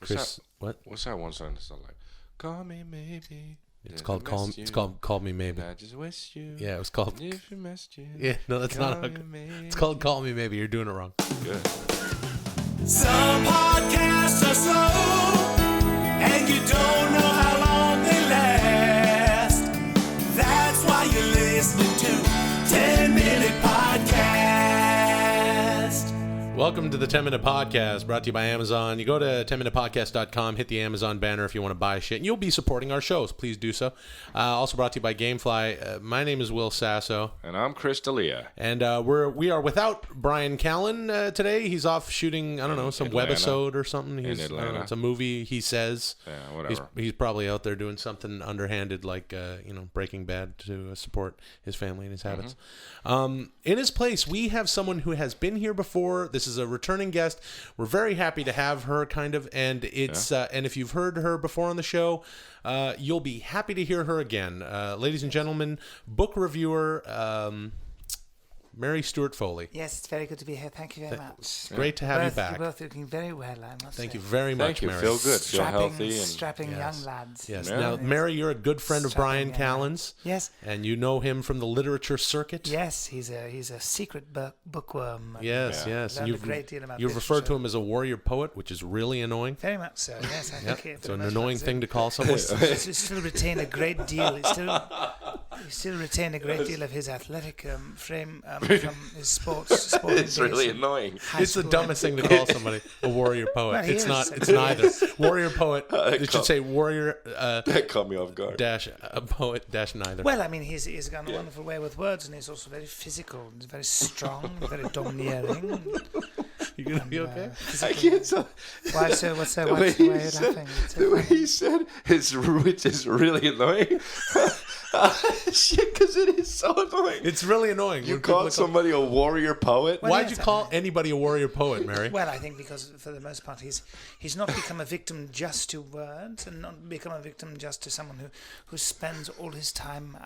Chris, what? What's that one song that's like, call me maybe. It's called Call Me Maybe. I just wish you. Yeah, it was called. If you missed you. Yeah, no, that's not. It's called Call Me Maybe. You're doing it wrong. Good. Some podcasts are slow, and you don't know how long they last. That's why you're listening to 10-Minute Podcast. Welcome to the 10-Minute Podcast, brought to you by Amazon. You go to 10minutepodcast.com, hit the Amazon banner if you want to buy shit, and you'll be supporting our shows. Please do so. Also brought to you by Gamefly. My name is Will Sasso. And I'm Chris D'Elia. And we are without Bryan Callen today. He's off shooting, I don't know, some webisode or something. In Atlanta. It's a movie, he says. Yeah, whatever. He's probably out there doing something underhanded like, Breaking Bad to support his family and his habits. In his place, we have someone who has been here before. This is a returning guest. We're very happy to have her, and it's and if you've heard her before on the show, you'll be happy to hear her again. Ladies and gentlemen, book reviewer Mary Stewart Foley. Yes, it's very good to be here. Thank you very much. It's great to have you back. You're both looking very well, I must say. Thank you very much, Mary. Mary. Feel good. Feel healthy. Strapping young lads. Yes. Yeah. Now, Mary, you're a good friend of Bryan Callen's. Yes. And you know him from the literature circuit. Yes, he's a secret bookworm. Yes. And Learned a great deal about you've referred to him as a warrior poet, which is really annoying. Very much so. Yes, I think It's an annoying thing to call someone. He still retain a great deal. He still retain a great deal of his athletic frame from his sports. It's really annoying. It's the dumbest thing to call somebody a warrior poet. Well, It's not. It's neither. Warrior poet. It should say warrior. That caught me off guard. Dash poet dash neither. Well, I mean, he's got a wonderful way with words, and he's also very physical, and very strong, very domineering. You gonna be okay? I can't tell. Why so? Why are you laughing? The way he said, which is really annoying. Shit, because it is so annoying. It's really annoying. You call somebody a warrior poet? Well, Why'd you call anybody a warrior poet, Mary? Well, I think because for the most part he's not become a victim just to words, and not become a victim just to someone who spends all his time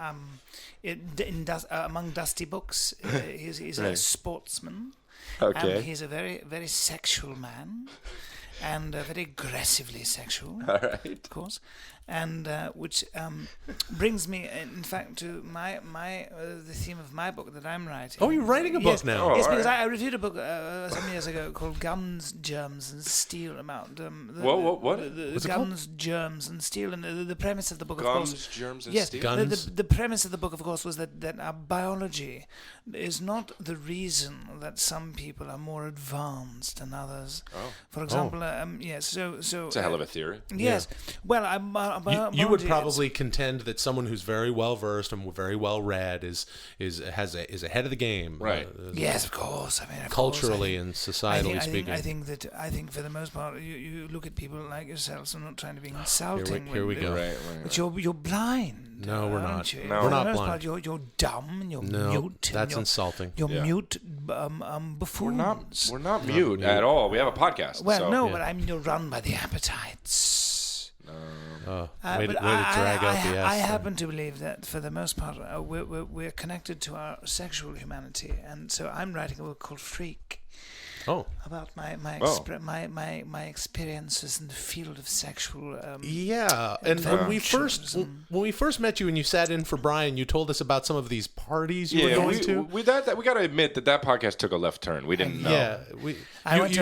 among dusty books. He's a sportsman. Okay. He's a very, very sexual man, and very aggressively sexual. All right. Of course, and which brings me, in fact, to the theme of my book that I'm writing. Oh, you're writing a book now. Yes, because I reviewed a book some years ago called Guns, Germs, and Steel about What? The Guns, Germs, and Steel, and the premise of the book, Guns, of course, germs, and steel. Guns. The premise of the book, of course, was that our biology is not the reason that some people are more advanced than others. Oh. For example, yes. So It's a hell of a theory. Yes. Well, You would probably contend that someone who's very well versed and very well read is ahead of the game, right? Yes, of course. I mean, culturally and societally speaking. I think for the most part, you look at people like yourselves. I'm not trying to be insulting. Here we go. Right. But you're blind. No, we're not. You? No, we're For not the most blind. Part, you're dumb and you're No, mute. that's insulting. You're Yeah. mute buffoons. We're not mute at all. We have a podcast. Well, so. no, but I mean you're run by the appetites. Way to drag out the S. I happen to believe that for the most part we're connected to our sexual humanity, and so I'm writing a book called Freak. Oh. About my experiences in the field of sexual. Yeah, and when we first met you and you sat in for Bryan, you told us about some of these parties you were going to. We got to admit that podcast took a left turn. We didn't know. Yeah,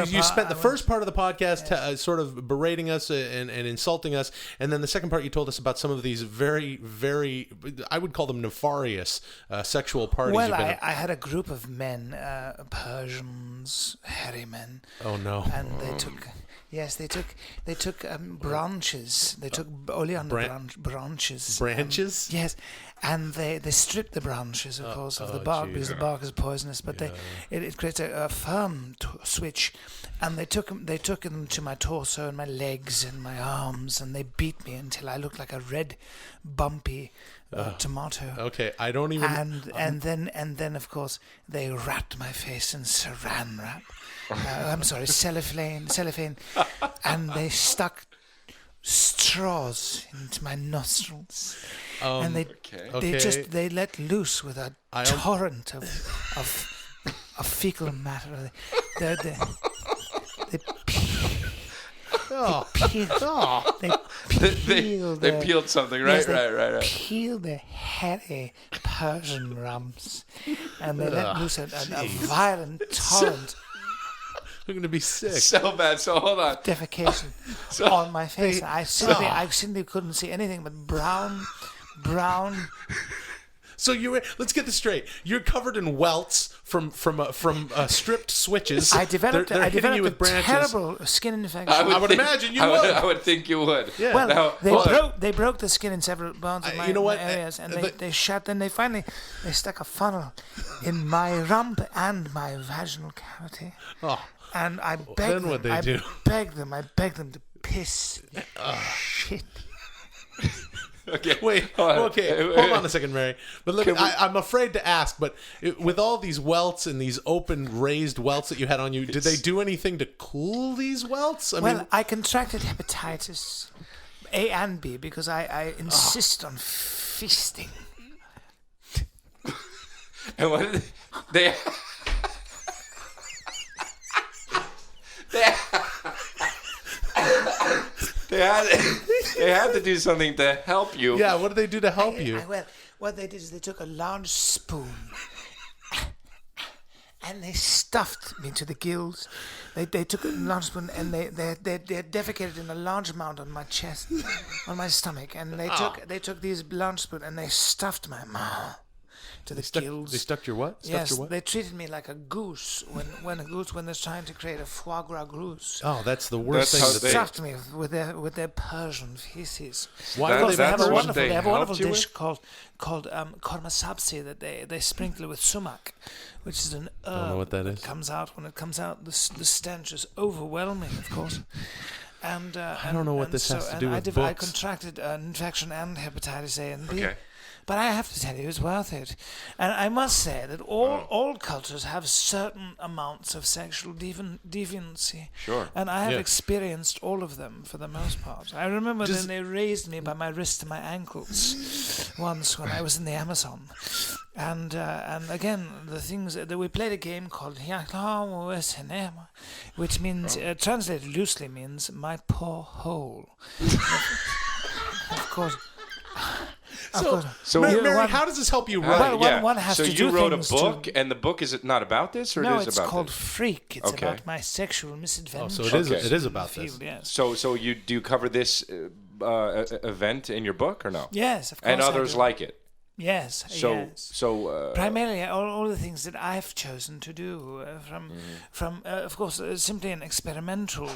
you spent the first part of the podcast sort of berating us and insulting us, and then the second part you told us about some of these very, very, I would call them nefarious sexual parties. Well, I had a group of men, Persians, hairy men. Oh no! And they took branches. They took oleander branches. Branches? Yes, and they stripped the branches, of course, of the bark, because the bark is poisonous. But it creates a firm switch, and they took them to my torso and my legs and my arms, and they beat me until I looked like a red, bumpy tomato. Okay, I don't even. And then of course they wrapped my face in saran wrap. I'm sorry, cellophane, and they stuck straws into my nostrils, and they let loose with a torrent of fecal matter. They They peeled something, right? Yes, Right. Peeled the hairy Persian rumps, and they let loose a violent torrent. You're going to be sick. So bad. So hold on. Defecation on my face. I simply couldn't see anything but brown. So let's get this straight. You're covered in welts from stripped switches. I developed they're hitting you with a branches. terrible skin infection. I would imagine you would. I would think you would. Yeah. Well, Now, they broke the skin in several bones of my, you know what? my areas, and they shut. Then they stuck a funnel in my rump and my vaginal cavity. Oh. And I begged Then them. what'd they I do? begged them to piss shit. okay. Wait. Okay. Hold on a second, Mary. But look, I'm afraid to ask. But with all these welts and these open, raised welts that you had on you, did they do anything to cool these welts? I contracted hepatitis A and B because I insist on feasting. And what did they? They had to do something to help you. Yeah, what did they do to help you? Well, what they did is they took a large spoon and they stuffed me to the gills. They took a large spoon and they defecated in a large amount on my chest, on my stomach, and they took these large spoon and they stuffed my mouth to the gills. They stuck your what? Yes, they treated me like a goose when they're trying to create a foie gras goose. Oh, that's the worst thing. That's That Stuffed me with their Persian feces. Why That- do They they have that's a what wonderful, they they have a wonderful helped you dish with? called korma sabzi that they sprinkle with sumac, which is an herb. Don't know what that is. Comes out when it comes out. The stench is overwhelming, of course. And I don't know what this has to do with I books. contracted an infection and hepatitis A and B. Okay. But I have to tell you, it's worth it. And I must say that all cultures have certain amounts of sexual deviancy. Sure. And I have Yeah. experienced all of them for the most part. I remember then they raised me by my wrists to my ankles once when I was in the Amazon. And again, the things that we played a game called Arachnophobia, which means, translated loosely, means my poor hole. Of course. So Mary, how does this help you write? Well, one has so to you do wrote a things book, and the book is it not about this, or No, it is it's about called this? Freak. It's Okay. about my sexual misadventure. So Okay. it is about this. Field, yes. So you do cover this event in your book or no? Yes, of course. And I others do. like it. Yes. So yes. Primarily, all the things that I've chosen to do from of course, simply an experimental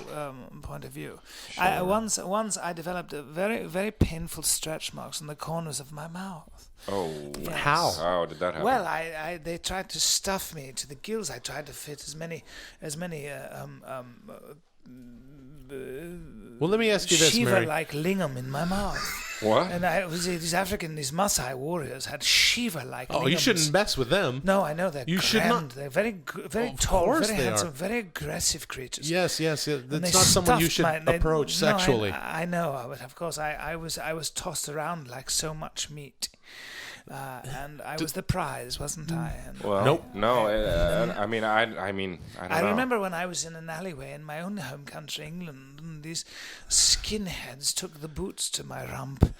point of view. Sure. Once I developed a very, very painful stretch marks on the corners of my mouth. Oh, Yes. how did that happen? Well, they tried to stuff me to the gills. I tried to fit as many. Well, let me ask you this, Mary. Shiva-like lingam in my mouth. What? And these Maasai warriors had Shiva-like lingams. Oh, you shouldn't mess with them. No, I know they're You should grand. not. They're very Of tall, course very they handsome, are. very aggressive creatures. Yes. And That's they not someone you stuffed should my- approach no, sexually. I know, but of course I was tossed around like so much meat. And I was the prize, wasn't I? And Well, Nope. No, I mean, I don't I know. remember when I was in an alleyway in my own home country, England, and these skinheads took the boots to my rump.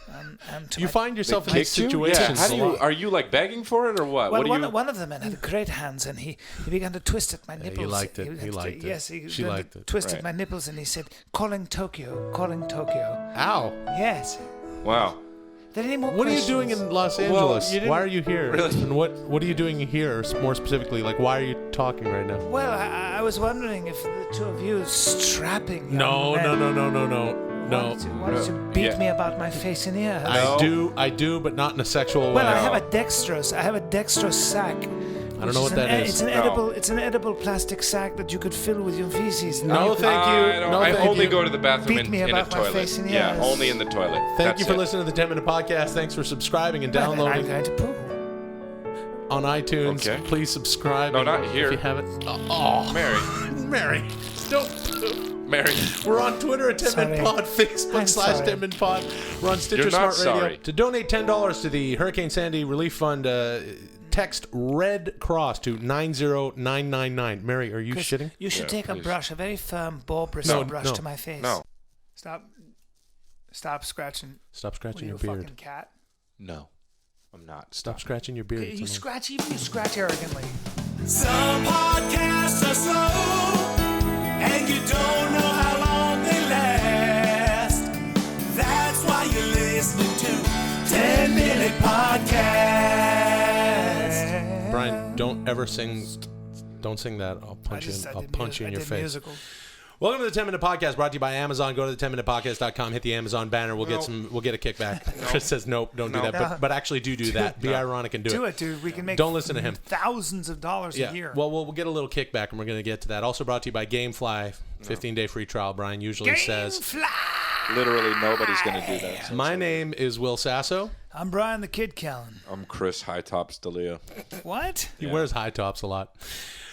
And to You my find yourself in these Kicked you? situations. Yeah. How do a you? lot. Are you like begging for it or what? Well, what do you? one of the men had great hands, and he began to twist at my nipples. he liked it. He had to- liked it. Yes, he She began to liked it. Twisted Right. my nipples, and he said, "Calling Tokyo, calling Tokyo." Ow. Yes. Wow. There any more What are you questions? doing in Los Well, Angeles? you didn't- Why are you here? Really? And what are you doing here, more specifically? Like, why are you talking right now? Well, I was wondering if the two of you strapping. No. Wanted to beat Yeah. me about my face and ears. I do, but not in a sexual Well, way. I have a dextrose sack. I don't know what that is. It's an edible. It's an edible plastic sack that you could fill with your feces. No, And you could- thank you. I thank only you. go to the bathroom Beat in me a about my toilet. face and Yeah, ears. only in the toilet. Thank That's you for it. listening to the 10 Minute Podcast. Thanks for subscribing and Well, then I'm downloading going to poo. on iTunes. Okay. Please subscribe. No, not here. If you haven't. Oh, Mary, don't. Mary. We're on Twitter at 10 Min Sorry. Pod, Facebook I'm sorry. / 10 Min Pod. We're on Stitcher You're not Smart Radio. sorry. To donate $10 to the Hurricane Sandy Relief Fund, text Red Cross to 90999. Mary, are you shitting? You should take a brush, a very firm ball brush to my face. No. Stop scratching. Stop scratching your Are you a beard. fucking cat? No, I'm not. Stop scratching your beard. You scratch arrogantly. Some podcasts are slow, and you don't know how long they last. That's why you're listening to 10-Minute Podcast. Brian, don't ever sing. Don't sing that. I'll punch you. I'll punch you in your face. Musical. Welcome to the 10-Minute Podcast, brought to you by Amazon. Go to the 10minutepodcast.com, hit the Amazon banner. We'll get a kickback. Chris says nope, don't do that. But actually do that. Be ironic and do it. Do it, dude. We can make Don't listen to him. thousands of dollars a year. Well, we'll get a little kickback, and we're going to get to that. Also brought to you by GameFly, 15-day free trial. Brian usually says. Literally nobody's going to do that. So My name is Will Sasso. I'm Bryan the Kid Callen. I'm Chris High Tops D'Elia. What? He wears high tops a lot.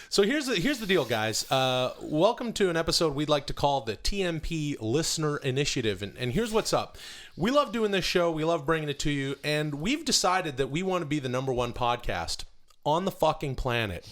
So here's the deal, guys. Welcome to an episode we'd like to call the TMP Listener Initiative. And here's what's up. We love doing this show. We love bringing it to you. And we've decided that we want to be the #1 podcast on the fucking planet.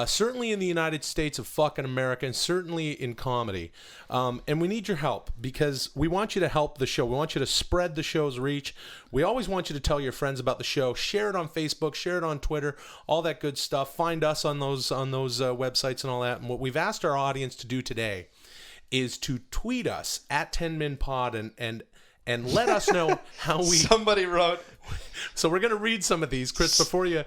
Certainly in the United States of fucking America, and certainly in comedy. And we need your help because we want you to help the show. We want you to spread the show's reach. We always want you to tell your friends about the show. Share it on Facebook, share it on Twitter, all that good stuff. Find us on those websites and all that. And what we've asked our audience to do today is to tweet us at 10minpod and let us know how we... Somebody wrote... So we're going to read some of these, Chris. Before you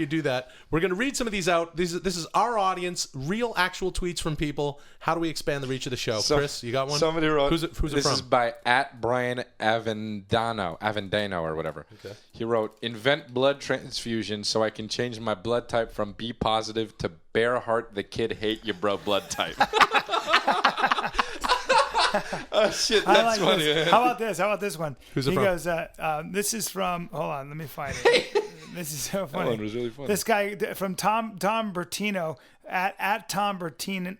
do that, we're going to read some of these out. This is our audience, real, actual tweets from people. How do we expand the reach of the show? Chris, you got one? Somebody wrote. Who's it from? This is by @Bryan Avendano or whatever. Okay. He wrote, "Invent blood transfusion so I can change my blood type from B positive to bear heart the kid hate you bro blood type." Oh shit, that's funny. This. How about this one? Who's it he from? goes, this is from, hold on, let me find it. This is so funny. That one was really funny. This guy from Tom Bertino at Tom Bertino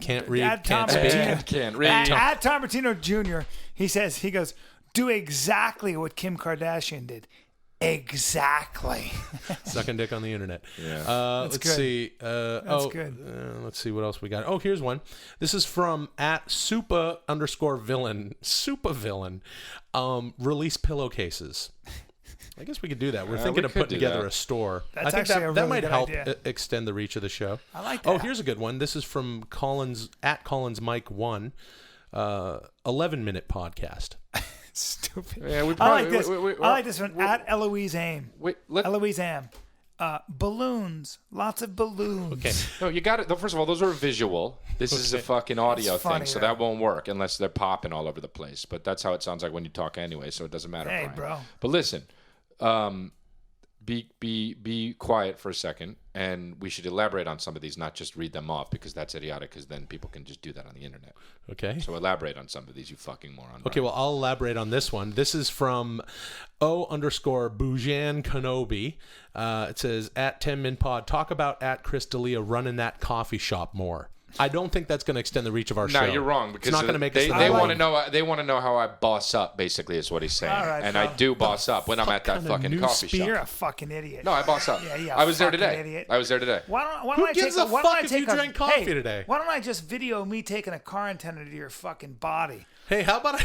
Can't read, at can't Tom speak. Bertino, Can't read. at Tom Bertino Jr. He goes, do exactly what Kim Kardashian did. Exactly. Sucking dick on the internet. Yeah. Let's good. see. That's good. Let's see what else we got. Oh, here's one. This is from @Supa_villain. Supa villain. Release pillowcases. I guess we could do that. We're thinking of putting together a store. That's I think actually a that really might good help idea. extend the reach of the show. I like that. Oh, here's a good one. This is from Collins @CollinsMike1. 11-minute podcast. Stupid. Yeah, we I probably, like this. we- I like this one. At Eloise Aim. Wait, Eloise Am. Balloons. Lots of balloons. Okay. No, you got it. First of all, those are visual. This is a fucking audio That's funny, thing, so though. that won't work unless they're popping all over the place. But that's how it sounds like when you talk anyway, so it doesn't matter. Hey, Brian. bro. But listen, be quiet for a second, and we should elaborate on some of these, not just read them off, because that's idiotic, because then people can just do that on the internet. Okay. So elaborate on some of these, you fucking moron. Okay, well, I'll elaborate on this one. This is from O_Bujan Kenobi. It says, @10minpod, talk about @Chris D'Elia running that coffee shop more. I don't think that's going to extend the reach of our show. No, you're wrong, because it's not going to make us. they want to know. They want to know how I boss up. Basically, is what he's saying, All right, and bro. I do boss up when I'm at that kind of fucking new coffee speak? shop. You're a fucking idiot. No, I boss up. Yeah, I was there fucking today. idiot. I was there today. Why don't Who I gives take a why don't fuck I if take you a, drank coffee hey, today? Why don't I just video me taking a car antenna to your fucking body? Hey, how about I?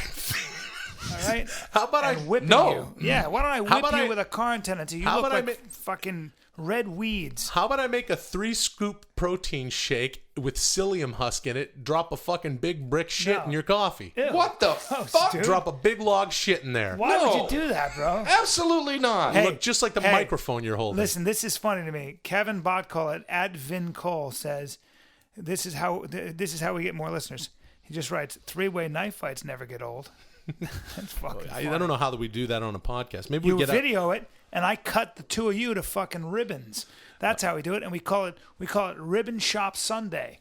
All right. How about and I? whipping No. you? Yeah. Why don't I How whip about you I- with a car antenna until you how look about I like fucking red weeds? How about I make a 3-scoop protein shake with psyllium husk in it? Drop a fucking big brick shit in your coffee. Ew. What the fuck? dude. Drop a big log shit in there. Why No. would you do that, bro? Absolutely not. Hey, Look just like the microphone you're holding. Listen, this is funny to me. Kevin Botcall at @VinCole says, "This is how we get more listeners." He just writes, "3-way knife fights never get old." That's fucking I funny. don't know how we do that on a podcast. Maybe You we get video it, and I cut the two of you to fucking ribbons. That's how we do it, and we call it Ribbon Shop Sunday.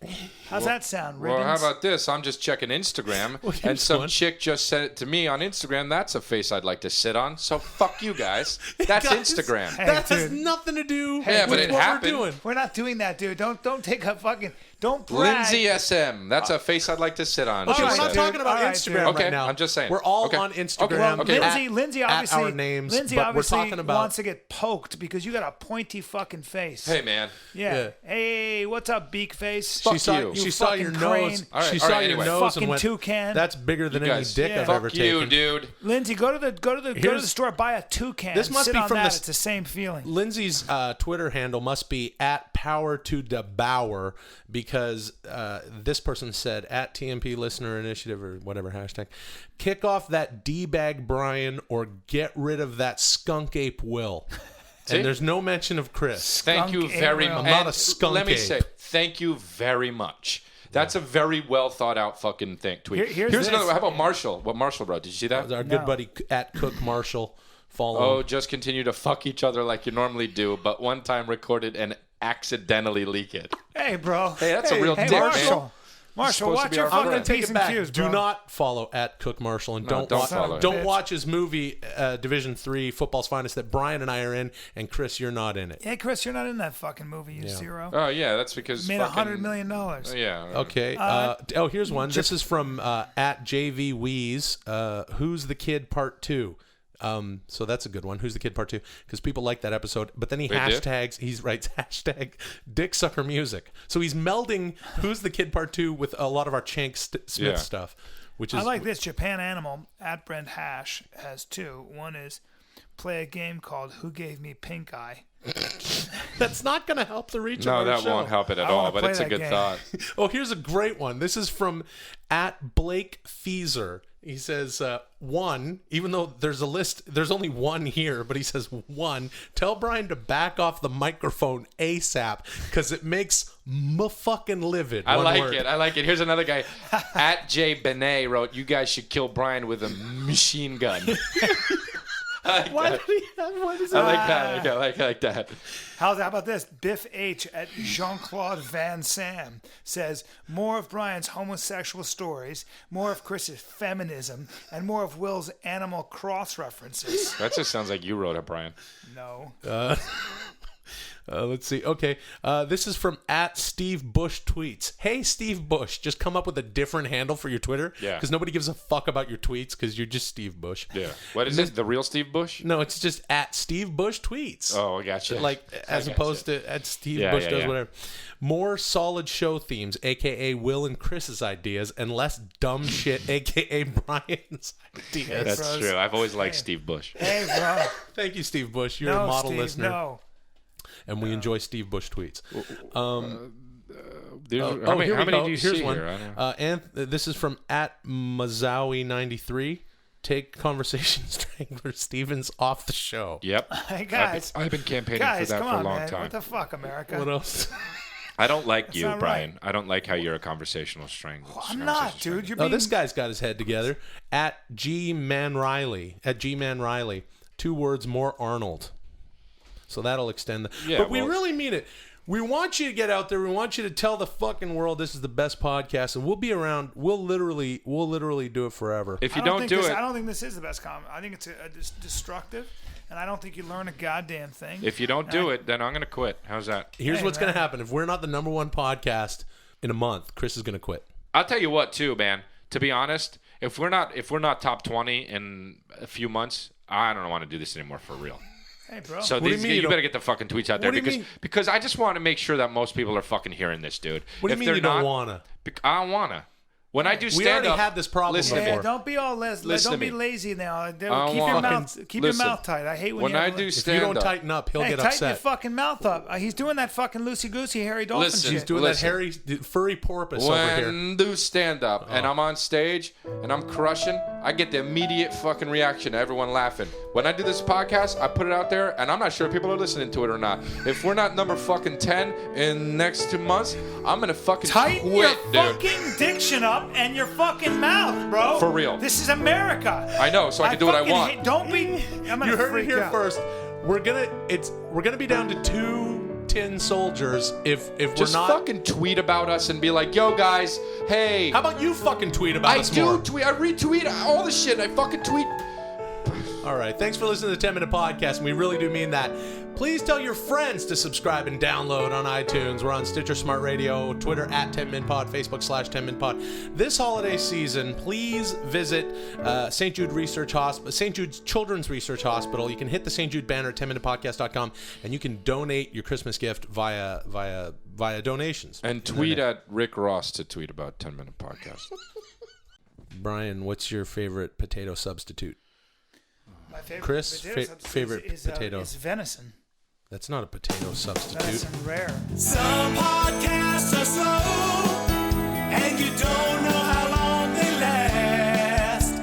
How's that sound? Well, Ribbons? how about this? I'm just checking Instagram, here's and some one. chick just said it to me on Instagram. That's a face I'd like to sit on. So fuck you guys. That's Guys, Instagram. Hey, that has dude. nothing to do Yeah, but with it what happened. we're doing. We're not doing that, dude. Don't take a fucking don't brag. Lindsay SM. That's a face I'd like to sit on. Okay, she we're right, not said. dude. talking about All right, Instagram dude. right Okay, now. I'm just saying. We're all Okay. on Instagram. Okay, well, Lindsay- at Lindsay obviously- our names, Lindsay but obviously- we're talking about wants to get poked because you got a pointy fucking face. Hey, man. Yeah. Hey, what's up, beak face? Fuck She saw, you. she saw your fucking nose. crane. She All saw right, your anyway. nose and Fucking went, toucan. "That's bigger than You any guys- dick Yeah. I've Fuck ever you, taken." dude. Lindsay, go to the store, buy a toucan. This must sit be on from that. the- It's the same feeling. Lindsay's Twitter handle must be @power2devour because this person said @TMP Listener Initiative or whatever hashtag, kick off that D-bag Bryan or get rid of that skunk ape Will. See? And there's no mention of Chris. Thank you Skunk very ape. much. I'm not a skunk Let me ape. say, thank you very much. That's a very well thought out fucking tweet. Here's Here's this. another. How about Marshall? What Marshall wrote? Did you see that? Our good buddy @Cook Marshall. Follow Oh, him. just continue to fuck each other like you normally do, but one time recorded and accidentally leak it. Hey, bro. Hey, that's a real dick, man. Marshall. Marshall, supposed to watch be your our fucking I'm going to take P's it and back. Q's, Do bro. not follow @Cook Marshall and No, don't follow him. don't Bitch. watch his movie Division 3 Football's Finest that Brian and I are in, and Chris, you're not in it. Hey, Chris, you're not in that fucking movie, you zero. Oh yeah, that's because Made fucking, $100 million. Yeah. Okay. Here's one. This is from @JVWeeze. Who's the Kid Part 2? So that's a good one. Who's the Kid Part 2? Because people like that episode. But then he hashtags, he writes hashtag Dick Sucker Music. So he's melding Who's the Kid Part 2 with a lot of our Chank Smith stuff. Which is I like this. Japan Animal @Brent Hash has two. One is play a game called Who Gave Me Pink Eye. that's not going to help the reach of No, our that show. won't help it at I wanna all, but play it's a that good game. thought. Oh, here's a great one. This is from @Blake Feezer. He says, one, even though there's a list, there's only one here, but he says, one, tell Brian to back off the microphone ASAP because it makes me fucking livid. I One like word. it. I like it. Here's another guy. @JBenet wrote, "You guys should kill Brian with a machine gun." Why did he have, what is I that? like that. I like that. How about this? Biff H @Jean-Claude Van Sam says, more of Brian's homosexual stories, more of Chris's feminism, and more of Will's Animal Cross references. That just sounds like you wrote it, Brian. No. Let's see. Okay. This is from @Steve Bush Tweets. Hey, Steve Bush, just come up with a different handle for your Twitter. Yeah. Because nobody gives a fuck about your tweets because you're just Steve Bush. Yeah. What is it? The real Steve Bush? No, it's just @Steve Bush Tweets. Oh, I gotcha. Like as opposed to @Steve Bush does whatever. More solid show themes, aka Will and Chris's ideas, and less dumb shit, aka Brian's ideas. That's Bros. true. I've always liked Steve Bush. Hey, bro. Thank you, Steve Bush. You're No, a model Steve, listener, no. and we enjoy Steve Bush tweets. How many do you Here's see one. here? I don't know. This is from @Mazawi93. Take Conversation Strangler Stevens off the show. Yep. Hey, guys. I've been campaigning Guys, for that come for a on, long man. time. What the fuck, America? What else? I don't like you, not Brian. right. I don't like how you're a conversational strangler. I'm not, dude. You're Oh, being... this guy's got his head together. @GManRiley. @GManRiley. 2 words, more Arnold. So that'll extend the... Yeah, but we well- really mean it. We want you to get out there. We want you to tell the fucking world this is the best podcast, and we'll be around. We'll literally do it forever. If you I don't think do this, it, I don't think this is the best comment. I think it's destructive, and I don't think you learn a goddamn thing. if you don't do it, then I'm gonna quit. How's that? Here's Hey, what's going man. to happen. If we're not the #1 podcast in a month, Chris is going to quit. I'll tell you what, too, man. To be honest, if we're not top 20 in a few months, I don't want to do this anymore for real. Hey, bro. So do you these, mean you you don't- better get the fucking tweets out there What do you mean? because I just want to make sure that most people are fucking hearing this, dude. What do you If mean they're you don't not, wanna? I don't wanna. When I do We stand already up, had this problem listen to me. before. Don't be all Listen don't to be me. lazy now. I Keep your mouth listen. tight. I hate when When you I have do a- If you stand don't up, tighten up, he'll Hey, get tighten your upset. fucking mouth up. He's doing that fucking loosey-goosey Harry Dolphin Listen, shit. He's doing Listen. that hairy, furry porpoise over here. when do stand up and I'm on stage and I'm crushing, I get the immediate fucking reaction, everyone laughing. When I do this podcast, I put it out there and I'm not sure if people are listening to it or not. If we're not number fucking 10 in next 2 months, I'm gonna fucking Tighten quit, your dude. fucking diction up and your fucking mouth, bro. For real. This is America. I know, so I can do what I fucking want. Don't be. I'm gonna You heard it freak here out. first. We're gonna be down to 2 tin soldiers if Just we're not. fucking tweet about us and be like, yo guys, hey. How about you fucking tweet about I us do more? tweet. I retweet all the shit. I fucking tweet. All right. Thanks for listening to the 10 Minute Podcast, and we really do mean that. Please tell your friends to subscribe and download on iTunes. We're on Stitcher Smart Radio, Twitter at 10minpod, Facebook /10minpod. This holiday season, please visit St. Jude's Children's Research Hospital. You can hit the St. Jude banner at 10minutepodcast.com, and you can donate your Christmas gift via donations. And tweet at Rick Ross to tweet about 10 Minute Podcast. Brian, what's your favorite potato substitute? My favorite Chris, potato substitute favorite is, potato. is venison. That's not a potato substitute. Venison rare. Some podcasts are slow, and you don't know how long they last.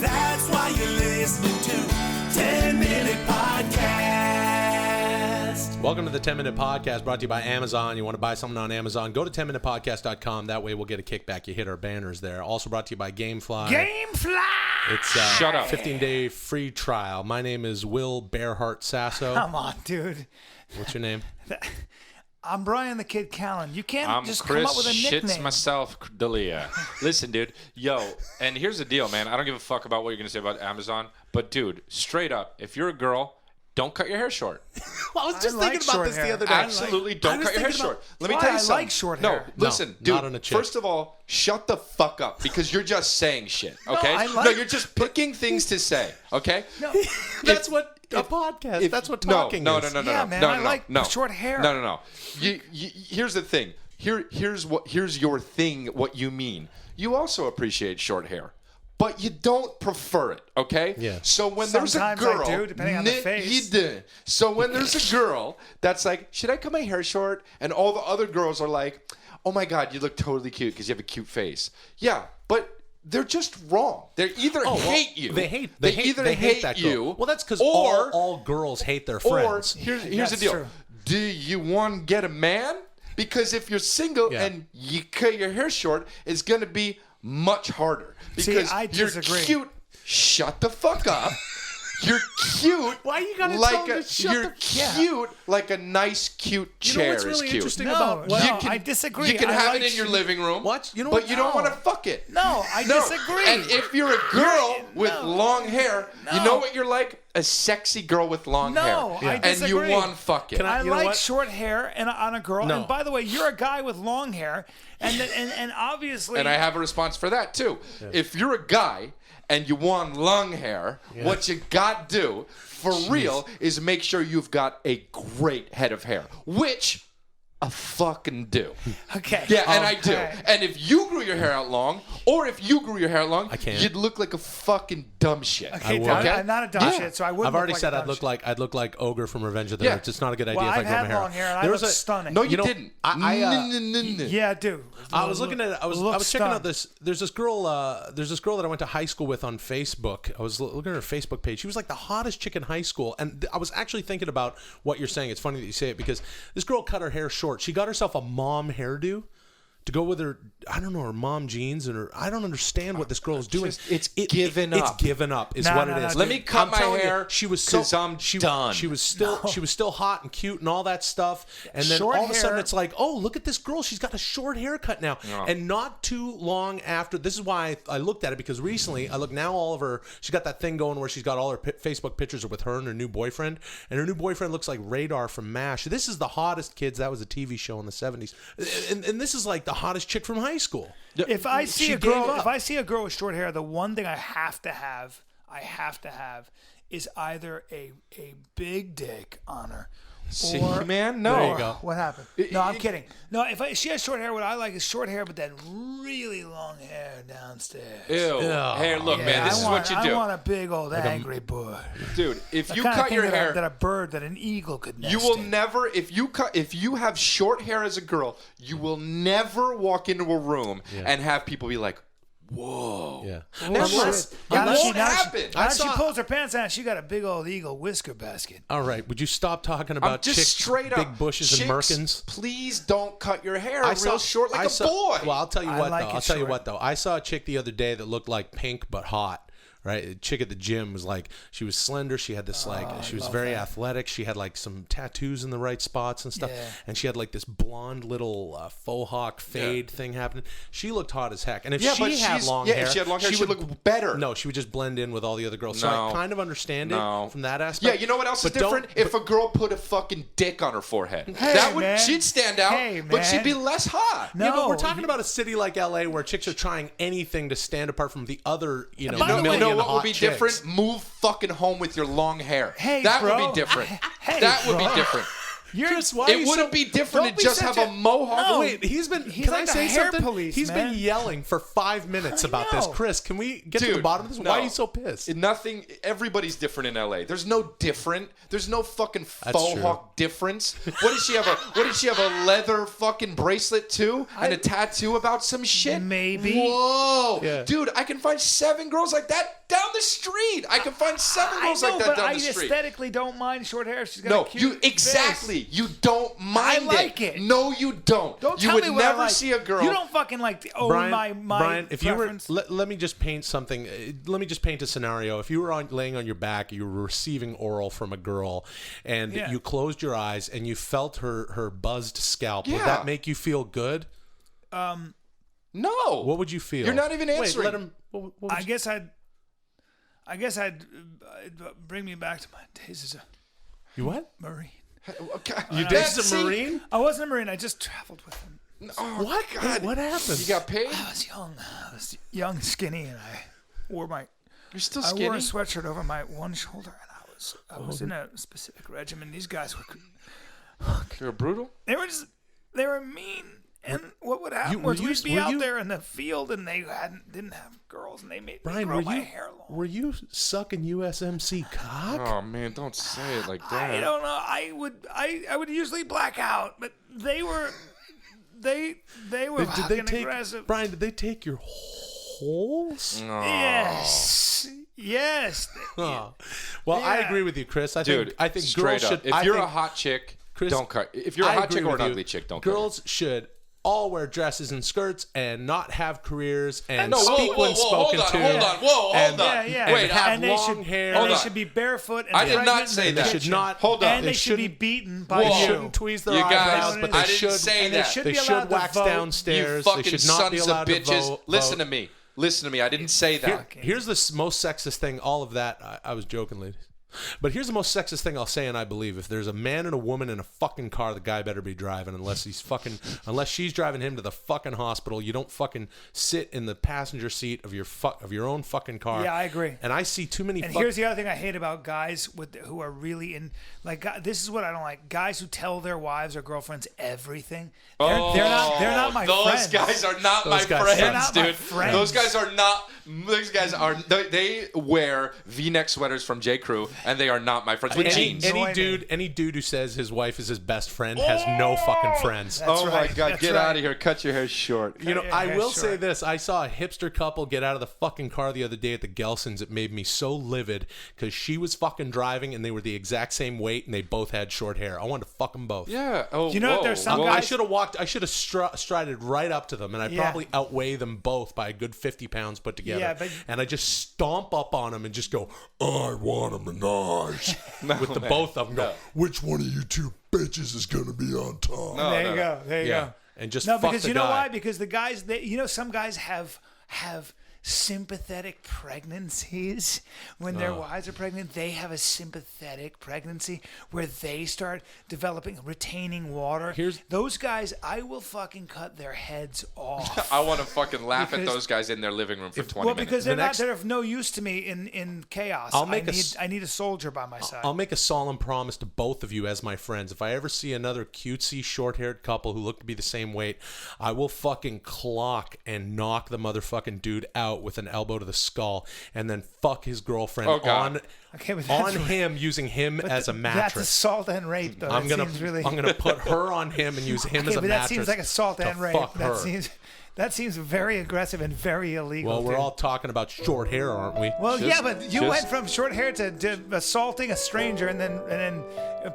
That's why you're listening to 10 Minute Podcast. Welcome to the 10 Minute Podcast, brought to you by Amazon. You want to buy something on Amazon, go to 10minutepodcast.com. That way we'll get a kickback. You hit our banners there. Also brought to you by Gamefly. Gamefly! It's Shut up. 15-day free trial. My name is Will Bearheart Sasso. Come on, dude. What's your name? I'm Bryan the Kid Callen. You can't I'm just Chris come up with a shits nickname. myself, Dalia. Listen, dude. Yo, and here's the deal, man. I don't give a fuck about what you're going to say about Amazon. But, dude, straight up, if you're a girl, don't cut your hair short. Well, I was just like thinking about short this the hair. other day. Absolutely don't cut your hair short. Let me Why? tell you I something. like short No, hair. listen, No, dude. not on a chick. First of all, shut the fuck up because you're just saying shit, okay? I like- No, you're just picking things to say, okay? No. That's what a podcast. That's what talking no, is. No, Yeah, man, no, I no, like no. short hair. No. Here's the thing. Here's your thing. What you mean? You also appreciate short hair, but you don't prefer it. Okay? Yeah. So when Sometimes there's a girl, I do, depending on the face. You do. So when there's a girl that's like, should I cut my hair short? And all the other girls are like, oh my god, you look totally cute because you have a cute face. Yeah, but they're just wrong. They either hate you. They hate that girl. you. Well, that's because or all girls hate their or friends. here's the That's deal. true. Do you want to get a man? Because if you're single Yeah. and you cut your hair short, it's going to be much harder. Because I you're disagree. cute. Shut the fuck up. You're cute. Why you gotta like tell him a, to shut You're the- cute like a nice, cute You chair know what's really is cute. interesting No, about well, what? I disagree. You can I have like it in your living room. What? You know but what? you don't No. want to fuck it. No, I disagree. And if you're a girl with no. long hair, you No. know what you're like? A sexy girl with long hair. No, I And disagree. you want to fuck it. I you know like what? short hair on a girl. No. And by the way, you're a guy with long hair, and obviously. And I have a response for that too. If you're a guy and you want long hair, what you got to do for real is make sure you've got a great head of hair, which I fucking do. Okay. Yeah, and I do. Okay. And if you grew your hair out long, or if you grew your hair out long, I can't. you'd look like a fucking dumb shit. Okay, will. I'm not a dumb Yeah. shit, so I wouldn't. I've already look said like I'd look like Ogre from Revenge of the Yeah. Nerds. It's not a good idea Well, if I I've grow my had hair. long hair, and I There look was a- stunning. No, you know, didn't. Yeah, I do. I was looking at. I was checking out stunned. this. There's this girl. There's this girl that I went to high school with on Facebook. I was looking at her Facebook page. She was like the hottest chick in high school, and I was actually thinking about what you're saying. It's funny that you say it because this girl cut her hair short. She got herself a mom hairdo to go with her. I don't know, her mom jeans and her. I don't understand what this girl is doing. It's given up. It's given up. Is No, what no, it no, is. dude. Let me cut I'm my telling you, hair she was so 'cause I'm done. She was still hot and cute and all that stuff. And then Short all of a sudden hair- it's like, oh, look at this girl. She's got a short haircut now. And not too long after, this is why I looked at it, because recently I look now all of her. She got that thing going where she's got all her Facebook pictures with her and her new boyfriend, and her new boyfriend looks like Radar from MASH. This is the hottest kids. That was a TV show in the 70s, and this is like the hottest chick from high school. If I see She a girl, gave up. if I see a girl with short hair, the one thing I have to have is either a big dick on her. See, or, man, no. There you go. What happened? No, I'm kidding. No, if she has short hair, what I like is short hair, but then really long hair downstairs. Ew. Hey, look, man, this is what you do. I want a big old angry bird. Dude, if The you kind of cut thing your that hair, that an eagle could nest you will in. never, if you have short hair as a girl, you will never walk into a room and have people be like, whoa. Yeah. Unless, Now it she- won't now she- happen. Now I she saw- pulls her pants down. She got a big old eagle whisker basket. All right, would you stop talking I'm about just chicks, straight up. big bushes and Chicks, merkins? Please don't cut your hair real saw- short like I a saw- boy. Well, I'll tell you I what like though. it I'll tell you short. what though. I saw a chick the other day that looked like Pink but hot. right? A chick at the gym was like, she was slender. She had this she was very athletic. She had like some tattoos in the right spots and stuff. Yeah. And she had like this blonde little faux hawk fade thing happening. She looked hot as heck. And if but she had long hair, if she had long hair, she would look better. No, she would just blend in with all the other girls. So I kind of understand it from that aspect. Yeah, you know what else is different? If a girl put a fucking dick on her forehead, she'd stand out, but she'd be less hot. No, but we're talking about a city like LA where chicks are trying anything to stand apart from the other, you know what would be different? Move fucking home with your long hair. That would be different. That would be different. Chris, it wouldn't be different to just have a mohawk. No, wait, he's can like I say something? Police, he's been yelling for 5 minutes about this. Chris, can we get to the bottom of this? Why are you so pissed? Nothing. Everybody's different in LA. There's no different. There's no fucking faux hawk difference. What did she have? What did she have? A leather fucking bracelet too, and a tattoo about some shit? Maybe. Whoa, dude! I can find 7 girls like that down the street. I can find 7 girls like that down the street. I aesthetically don't mind short hair. She's got a cute exactly. You don't mind I like it. No, you don't. Don't you tell would me what never I like. see a girl. You don't fucking like the Bryan, if preference. you were, let me just paint something. Let me just paint a scenario. If you were laying on your back, you were receiving oral from a girl, and you closed your eyes and you felt her buzzed scalp. Would that make you feel good? No. What would you feel? You're not even answering. Wait, let him. I guess I'd bring me back to my days as a Marine. You did as a Marine? I wasn't a Marine. I just traveled with him. Oh, what? God. What happened? You got paid? I was young, and skinny, and I wore You're still skinny? I wore a sweatshirt over my one shoulder, and I was in a specific regimen. These guys were. They were brutal? They were mean. And what would happen was we'd be out there in the field, and they didn't have girls, and they made me grow my hair long. Were you sucking USMC cock? Oh man, don't say it like that. I don't know. I would usually black out, but they were fucking aggressive. Bryan, did they take your holes? No. Yes. Oh. Well, I agree with you, Chris. I think straight girls up. should. If you're a hot chick, Chris, don't cut. If you're a hot chick or an ugly chick, don't cut. Girls should all wear dresses and skirts and not have careers and speak when spoken to. Hold on. Wait, have long hair. And they should be barefoot. And I did not say that. They should not. Hold on. And they should be beaten by They shouldn't tweeze their eyebrows, but they should. They should wax downstairs. You fucking they should not be sons allowed of bitches. to vote. Listen to me. Listen to me. I didn't say that. Here's the most sexist thing. All of that. I was joking, ladies. But here's the most sexist thing I'll say, and I believe: if there's a man and a woman in a fucking car, the guy better be driving. Unless she's driving him to the fucking hospital. You don't fucking sit in the passenger seat of your own fucking car. Yeah, I agree. And I see too many. And here's the other thing I hate about guys who are really in this is what I don't like: guys who tell their wives or girlfriends everything. They're not my friends. Those guys are not my friends, they're not dude. my friends. Those guys are not. Those guys are. They wear V-neck sweaters from J. Crew, and they are not my friends with jeans. Any dude who says his wife is his best friend has no fucking friends. My God, get out of here! Cut your hair short. I will say this: I saw a hipster couple get out of the fucking car the other day at the Yeltsins. It made me so livid because she was fucking driving, and they were the exact same weight, and they both had short hair. I wanted to fuck them both. Yeah. Oh, there's some guys. I should have strided right up to them, and I probably outweigh them both by a good 50 pounds put together. And I just stomp up on them and just go, I want a menage. With the both of them go, which one of you two bitches is going to be on top? There you go. And just fuck because the you guy. know why? Because the guys, some guys have sympathetic pregnancies. When their wives are pregnant, they have a sympathetic pregnancy where they start retaining water. Those guys, I will fucking cut their heads off. I want to fucking laugh at those guys in their living room for 20 minutes. Well, because they're of no use to me in chaos. I need a soldier by my side. I'll make a solemn promise to both of you as my friends. If I ever see another cutesy, short-haired couple who look to be the same weight, I will fucking clock and knock the motherfucking dude out with an elbow to the skull, and then fuck his girlfriend on him, using him as a mattress. That's assault and rape, though. I'm gonna put her on him and use him as a mattress. That seems like assault and rape. That seems very aggressive and very illegal. Well, we're all talking about short hair, aren't we? Well, but you went from short hair to assaulting a stranger and then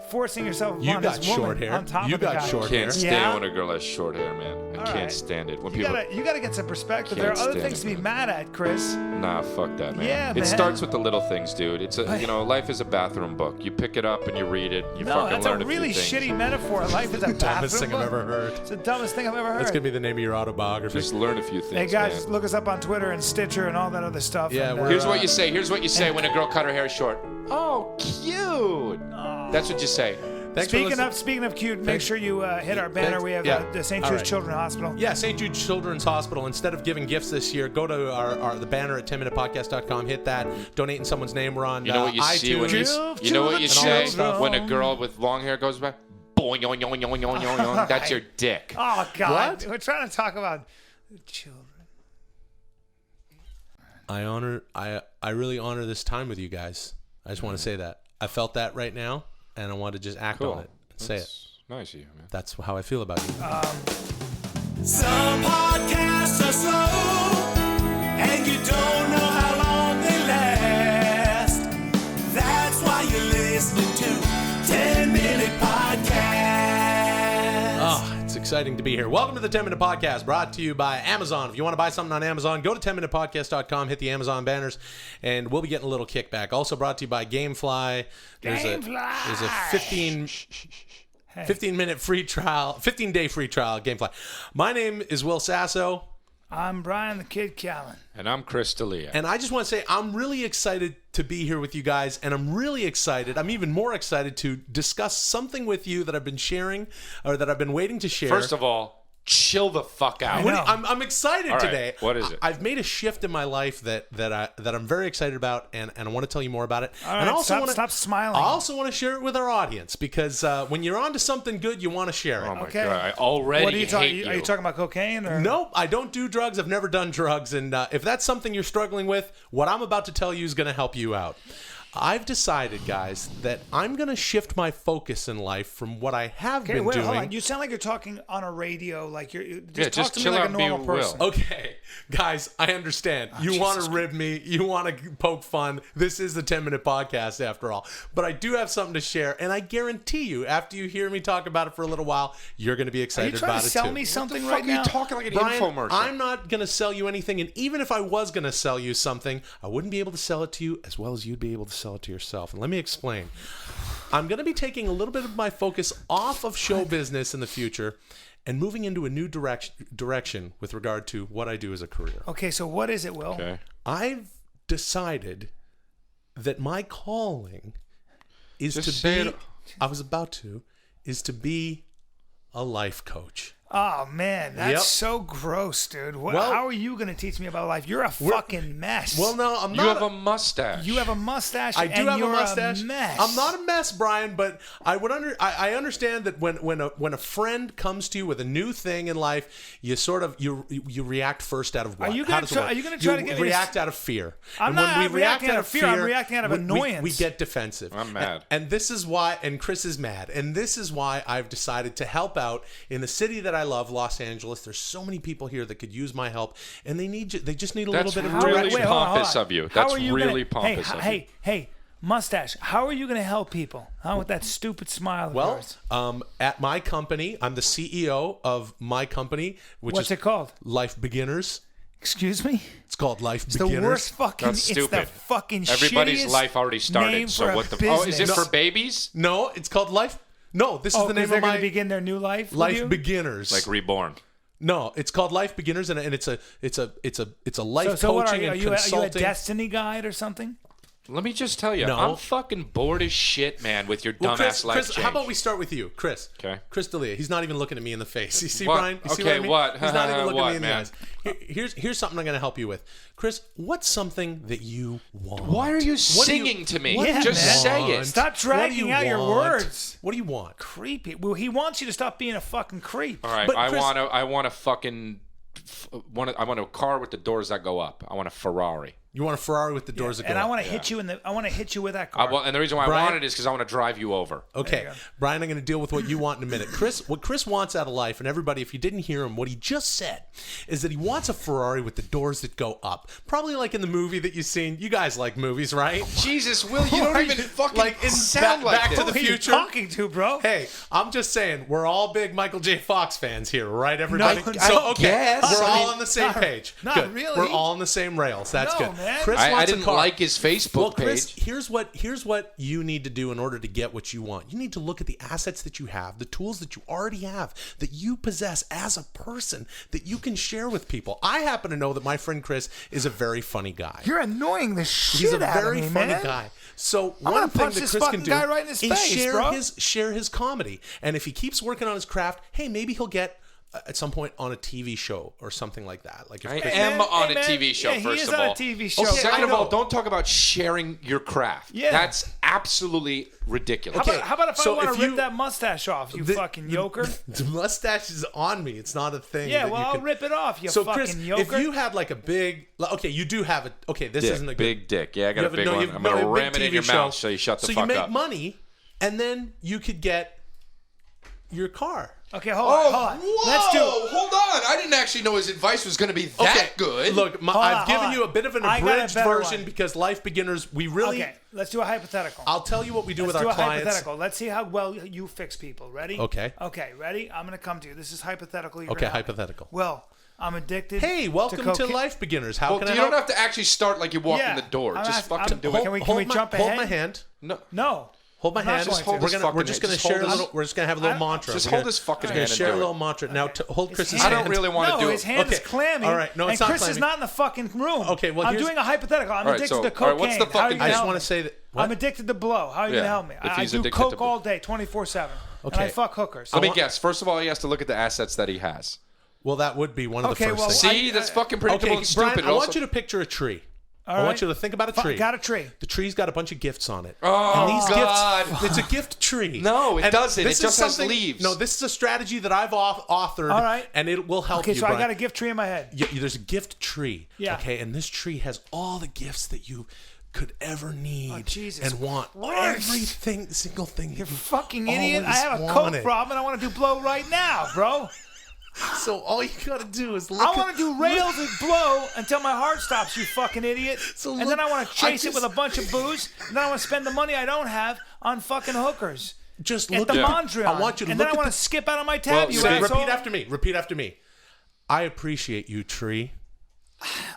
forcing yourself on this woman on top of the guy. You got short hair. Can't stand when a girl has short hair, man. can't stand it when You people. gotta get some perspective. Can't There are other stand things it, to be man. mad at, Chris. Nah, fuck that, man. Yeah, It man. starts with the little things, dude. It's a, life is a bathroom book. You pick it up and you read it. You No, fucking that's learn a really few things. shitty metaphor. Life is a Dumbest bathroom thing I've book. ever heard. It's the dumbest thing I've ever heard. That's gonna be the name of your autobiography. Just learn a few things, Hey guys, man. look us up on Twitter and Stitcher and all that other stuff. Yeah, and, we're- Here's what you say. Here's what you say when a girl cut her hair short. Oh, cute. That's what you say. Thanks for listening. Speaking of cute, make sure you hit our banner. Thanks. We have Yeah. the St. All Jude's right. Children's Hospital. Yeah, St. Jude Children's Hospital. Instead of giving gifts this year, go to the banner at 10minutepodcast.com. Hit that. Donate in someone's name. We're on You know what you see when iTunes. you know what you say children. when a girl with long hair goes by? Boing, yoing, yoing, yoing, yoing, yoing, yoing. That's your dick. Oh God, What? we're trying to talk about children. I really honor this time with you guys. I just want to say that. I felt that right now, and I want to just act Cool. on it and say it. That's nice of you, man. That's how I feel about you. Some podcasts are slow, and you don't know how long they last. That's why you're listening to 10-Minute Podcast. Oh, it's exciting to be here. Welcome to the 10 Minute Podcast, brought to you by Amazon. If you want to buy something on Amazon, go to 10minutepodcast.com, hit the Amazon banners, and we'll be getting a little kickback. Also brought to you by Gamefly. There's a 15-minute free trial, 15-day free trial at Gamefly. My name is Will Sasso, I'm Bryan the Kid Callen. And I'm Chris D'Elia. and I just want to say I'm really excited to be here with you guys, and I'm even more excited to discuss something with you that I've been sharing, or that I've been waiting to share. First of all, chill the fuck out. I know. I'm excited All right, today. what is it? I've made a shift in my life that I'm very excited about, and I want to tell you more about it. All and I right, also stop smiling. I also want to share it with our audience, because when you're onto something good, you want to share it. Oh my Okay. god! I already What are you talking? hate you. Are you talking about cocaine or? Nope, I don't do drugs. I've never done drugs, and if that's something you're struggling with, what I'm about to tell you is going to help you out. I've decided, guys, that I'm going to shift my focus in life from what I have Okay, been wait, doing. hold on. You sound like you're talking on a radio. Like you're just Yeah, talk just to me chill like out a and be normal Will. person. Okay, guys, I understand. You want Jesus to rib me. You want to poke fun. This is the 10-minute podcast after all. But I do have something to share, and I guarantee you, after you hear me talk about it for a little while, you're going to be Are you excited trying about to it sell too. me something Fuck, right are you now? talking like an Bryan, infomercial? I'm not going to sell you anything, and even if I was going to sell you something, I wouldn't be able to sell it to you as well as you'd be able to sell it to yourself. And let me explain. I'm going to be taking a little bit of my focus off of show business in the future and moving into a new direction with regard to what I do as a career. Okay, so what is it, Will? Okay. I've decided that my calling is Just to say be it. is to be a life coach. Oh man, that's Yep. so gross, dude. Well- How are you going to teach me about life? You're a fucking mess. Well, no, I'm You not. have a mustache. you have a mustache. I do and have you're a mustache. A mess. I'm not a mess, Bryan, but I understand that when a friend comes to you with a new thing in life, you sort of you react first out of what? Are you How gonna does it try- work? are you gonna try You to get me to react out of fear? I'm And when not we react reacting out of fear, I'm reacting out of annoyance. We get defensive. I'm mad. And this is why. And Chris is mad. And this is why I've decided to help out in the city that I love, Los Angeles. There's so many people here that could use my help, and they just need a That's little bit of really direction. Wait, hold on, pompous hold on. of you. How That's are you really gonna, pompous of you. Hey, mustache. How are you going to help people? Huh, with that stupid smile of Well, yours? at my company, I'm the CEO of my company, which What's is it called? Life Beginners. Excuse me? It's called Life It's Beginners. the worst fucking. That's It's the stupid. fucking Everybody's shittiest life already name started. for So a what the? business. Oh, is it for babies? No, it's called Life. No, this is the name they're of going my to begin their new life. with Life you? Beginners. Like reborn. No, it's called Life Beginners, and it's a life So what are coaching you? Are and you a consulting. Destiny guide or something? Let me just tell you, No. I'm fucking bored as shit, man, with your Well, dumbass life Chris, change. how about we start with you, Chris? Okay. Chris D'Elia. He's not even looking at me in the face. You see, What? Bryan? You see Okay, what I mean? what? He's not even looking at What, me in the man? eyes. Here's something I'm going to help you with. Chris, what's something that you want? Why are you What do singing to me? Yeah, Just man. say want? it. Stop What do dragging you out your want? words. What do you want? Creepy. Well, he wants you to stop being a fucking creep. All right, But I Chris- want a fucking. I want a car with the doors that go up. I want a Ferrari. You want a Ferrari with the doors that go And I up. want to hit you I want to hit you with that car. And the reason why Brian? I want it is because I want to drive you over. Okay, Brian, I'm going to deal with what you want in a minute. What Chris wants out of life, and everybody, if you didn't hear him, what he just said is that he wants a Ferrari with the doors that go up. Probably like in the movie that you've seen. You guys like movies, right? Jesus, Will, you don't even fucking like in sound like Back this. to the Who are you Future. talking to, bro? Hey, I'm just saying, we're all big Michael J. Fox fans here, right, everybody? I guess. We're I all mean, on the same page. not Good. really. We're all on the same rails. That's No, good. man. Chris I wants a didn't car. like his Facebook Chris, page. here's what you need to do in order to get what you want. You need to look at the assets that you have, the tools that you already have, that you possess as a person, that you can share with people. I happen to know that my friend Chris is a very funny guy. You're annoying the shit He's a out of very me, funny man. guy. So I'm one gonna thing punch that this Chris can fucking do guy right in his is face, share his comedy. And if he keeps working on his craft, hey, maybe he'll get at some point on a TV show or something like that. Like if I Chris, am on a man. TV show, Yeah, he first is of on all. a TV show. Okay, Second I of all, know. don't talk about sharing your craft. Yeah. That's absolutely ridiculous. How about if so I want if to rip you- that mustache off, you fucking yoker? The mustache is on me. It's not a thing. Yeah, that well, you I'll can... rip it off, you So fucking Chris, yoker. if you had like a big, okay, you do have it. Okay, this Dick, isn't a good big dick. Yeah, I got you a have big no, one. you have- I'm no, going to you have a ram big it in TV your show. mouth so you shut the so fuck you make up. money, and then you could get your car. Okay, hold on. Whoa, Let's do hold on. I didn't actually know his advice was going to be that good. Look, Hold I've on, given hold you on. a bit of an I got a abridged better version one. because life beginners, we really. Okay, let's do a hypothetical. I'll tell you what we do Let's with do our a clients. hypothetical. Let's see how well you fix people. Ready? Okay. Okay, ready? I'm going to come to you. This is hypothetical. You're Okay, gonna help me. hypothetical. Well, I'm addicted. Hey, welcome to cocaine. Life Beginners. How Well, can you I don't help? have to actually start like you walk Yeah. in the door. I'm Just not- fucking I'm- do Can it. we hold my, jump hold ahead? my hand. No. Hold my I'm not hand. going to. We're just going to share a little. We're just going to have a little mantra. Just We're hold gonna- his fucking we're hand gonna and share a do little it. mantra. Now, hold Chris's I hand. don't really want to do his it. hand is Okay. clammy. All right. No, it's and not Chris is clammy. not in the fucking room. Okay, well, I'm here's- doing a hypothetical. I'm All right, addicted so- to all cocaine. right, what's the How are fucking- you I gonna just help want me? to say that. I'm What? addicted to blow. How are you Yeah, gonna help me? if I he's do addicted to coke blow. all day, 24/7. And Okay. I fuck hookers. Let me guess. First of all, he has to look at the assets that he has. Well, that would be one of the Okay, first well, things. See, that's fucking predictable Okay, and stupid. Brian, I want you to picture a tree. I want you to think about a tree. Got a tree. The tree's got a bunch of gifts on it. Oh, and these God. gifts, it's a gift tree. No, it doesn't. this It is just has something- leaves. No, this is a strategy that I've authored, All right. and it will help Okay, you, so Brian. I got a gift tree in my head. Yeah, there's a gift tree. Yeah. Okay, and this tree has all the gifts that you could ever need Jesus and want. Christ. Everything, single thing. You fucking idiot. I have a wanted. coke problem and I want to do blow right now, bro. So all you gotta do is look. I want to do rails and blow until my heart stops, you fucking idiot. So and look, then I want to chase I it with a bunch of booze. And then I want to spend the money I don't have on fucking hookers. Just At look the at Mondrian. I want you to and look then I at want to skip out on my tab, you asshole. repeat after me. Repeat after me. I appreciate you, tree.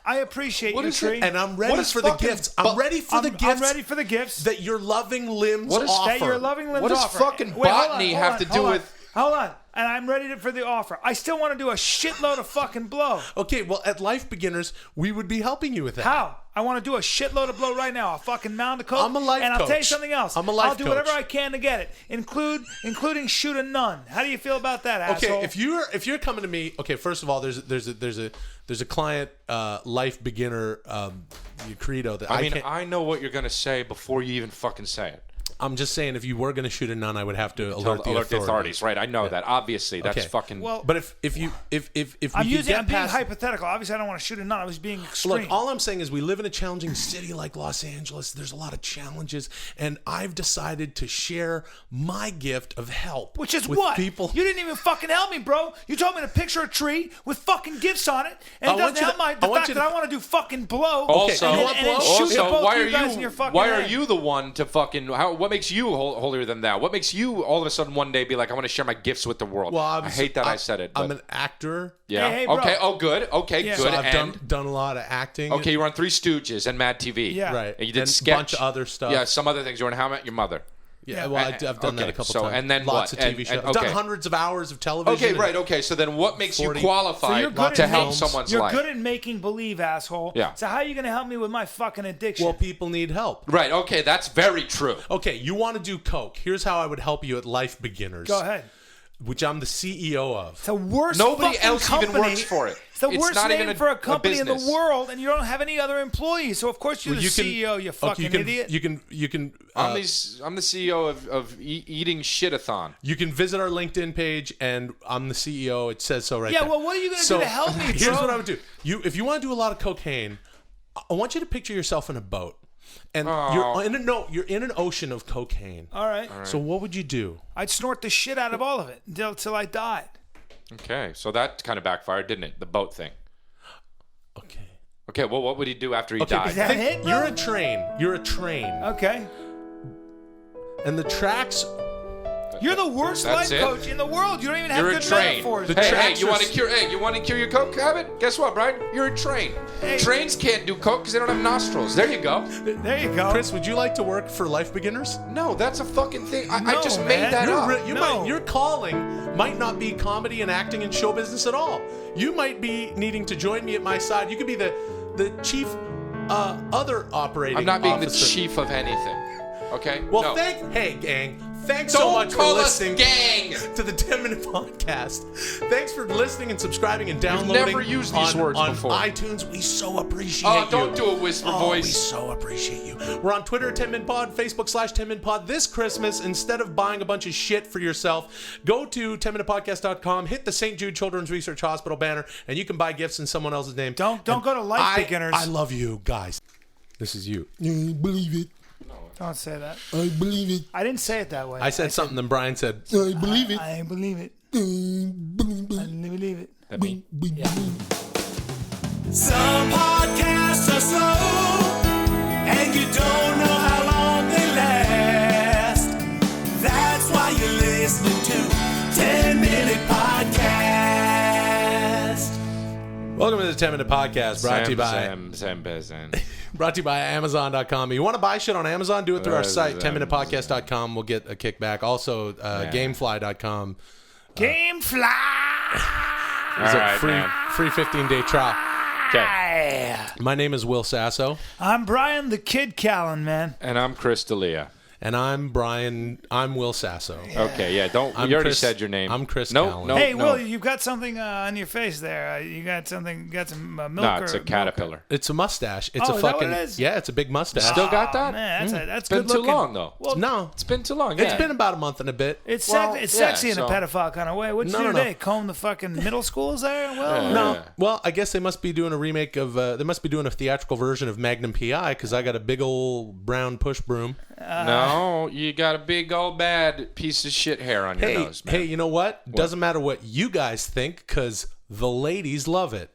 I appreciate What you, is it? tree. And I'm What ready is for the fucking gifts. I'm ready for the gifts. I'm ready for the gifts. that your loving limbs What is- offer. That your loving limbs What does offer. fucking Wait, hold botany on, have hold to on, do hold on. with- Hold on. And I'm ready for the offer. I still want to do a shitload of fucking blow. Okay, well, at Life Beginners, we would be helping you with that. How? I want to do a shitload of blow right now. A fucking mound of coke. I'm a life And I'll tell you coach. something else. I'm a life I'll do whatever coach. I can to get it, including shoot a nun. How do you feel about that, asshole? Okay, if you're coming to me, okay, first of all, there's a client Life Beginner credo that I mean, can't, I know what you're going to say before you even fucking say it. I'm just saying, if you were going to shoot a nun, I would have to alert the authorities. Right, I know that. Obviously, that's Okay. fucking... Well, But if we I'm could being get past, hypothetical. Obviously, I don't want to shoot a nun. I was being extreme. look, all I'm saying is we live in a challenging city like Los Angeles. There's a lot of challenges, and I've decided to share my gift of help. Which is with what? people. You didn't even fucking help me, bro. You told me to picture a tree with fucking gifts on it, and I it want doesn't you help to- the fact that I want to do fucking blow. Also, and then shoot at both why you guys in your are fucking why are head. you the one to fucking... what makes you holier than thou? What makes you all of a sudden one day be like, I want to share my gifts with the world? Well, I hate that I said it. I'm but- an actor. Yeah. Hey, bro. Okay. Oh, good. Okay. Yeah. Good. So I've and done a lot of acting. okay, you were on Three Stooges and Mad TV. Yeah. Right. And you did And a sketch. bunch of other stuff. Yeah. Some other things. You were in How I Met Your Mother. Yeah, well, I've done that okay, a couple so, times. and then lots what? of TV And- shows. and- I've done okay. hundreds of hours of television. Okay. and- Right. Okay. So then, what makes 40 you So qualified you're good to at help films. someone's You're life? good at making believe, asshole. Yeah. So how are you going to help me with my fucking addiction? Well, people need help. Right. Okay. That's very true. Okay, you want to do coke. Here's how I would help you at Life Beginners. Go ahead. Which I'm the CEO of. It's the worst Nobody fucking else company. even works for it. It's the It's worst not name even for a company in the business. world, and you don't have any other employees. So of course you're Well, the CEO, you fucking idiot. You can. I'm the CEO of Eating Shitathon. You can visit our LinkedIn page, and I'm the CEO. It says so right Yeah, there. well, what are you gonna do So, to help me, Here's bro? what I would do. If you want to do a lot of cocaine, I want you to picture yourself in a boat. And you're in an ocean of cocaine. All right. So what would you do? I'd snort the shit out of all of it until I died. Okay, so that kind of backfired, didn't it? The boat thing. Okay, well, what would he do after he died? Is that it? You're a train. Okay. And the tracks... You're the worst life coach in the world. You don't even have You're good a train. metaphors. Hey, you want to cure your coke habit? Guess what, Brian? You're a train. Hey. Trains can't do coke because they don't have nostrils. There you go. There you go. Chris, would you like to work for Life Beginners? No, that's a fucking thing. I No, just man. made that up. Your calling might not be comedy and acting and show business at all. You might be needing to join me at my side. You could be the chief other operating I'm not being officer. the chief of anything. Okay? Well, no. hey, gang. Thanks so much for listening gang. to the 10-Minute Podcast. Thanks for listening and subscribing and downloading. Never used these words before. On iTunes. We so appreciate you. Don't do a whisper voice. We so appreciate you. We're on Twitter at 10-Min Pod, Facebook /10-Min Pod. This Christmas, instead of buying a bunch of shit for yourself, go to 10minutepodcast.com, hit the St. Jude Children's Research Hospital banner, and you can buy gifts in someone else's name. Don't go to Life Beginners. I love you guys. This is you. I believe it. Don't say that. I believe it. I didn't say it that way. I said something, then Brian said, I believe it. I believe it. I believe it. That me? Yeah. Some podcasts are slow, and you don't know how long they last. That's why you're listening to 10-Minute Podcast. Welcome to the 10-Minute Podcast, brought to you by brought to you by Amazon.com. You want to buy shit on Amazon? Do it through our site, 10minutepodcast.com. We'll get a kickback. Also, Gamefly.com. Gamefly! It's All a right, free man. 15-day trial. Okay. My name is Will Sasso. I'm Bryan the Kid Callen, man. And I'm Chris D'Elia. And I'm Will Sasso. Okay, yeah. You already said your name. I'm Chris No, Callen. no. Hey, Will, you've got something on your face there. You got some milk. No, it's a caterpillar. It's a mustache. It's Oh, a is that fucking what it is? Yeah, it's a big mustache. Still got that? Man, that's It's been good too looking. long, though. Well, No, It's been too long. it's Yeah. been about a month and a bit. it's yeah, sexy in a so- pedophile kind of way. What'd you No, do no. today? Comb the fucking middle schools there? Well, No, Yeah. well, I guess they must be doing a remake of. They must be doing a theatrical version of Magnum PI because I got a big old brown push broom. No, you got a big old bad piece of shit hair on your nose, man. Hey, you know what? Doesn't matter what you guys think because the ladies love it.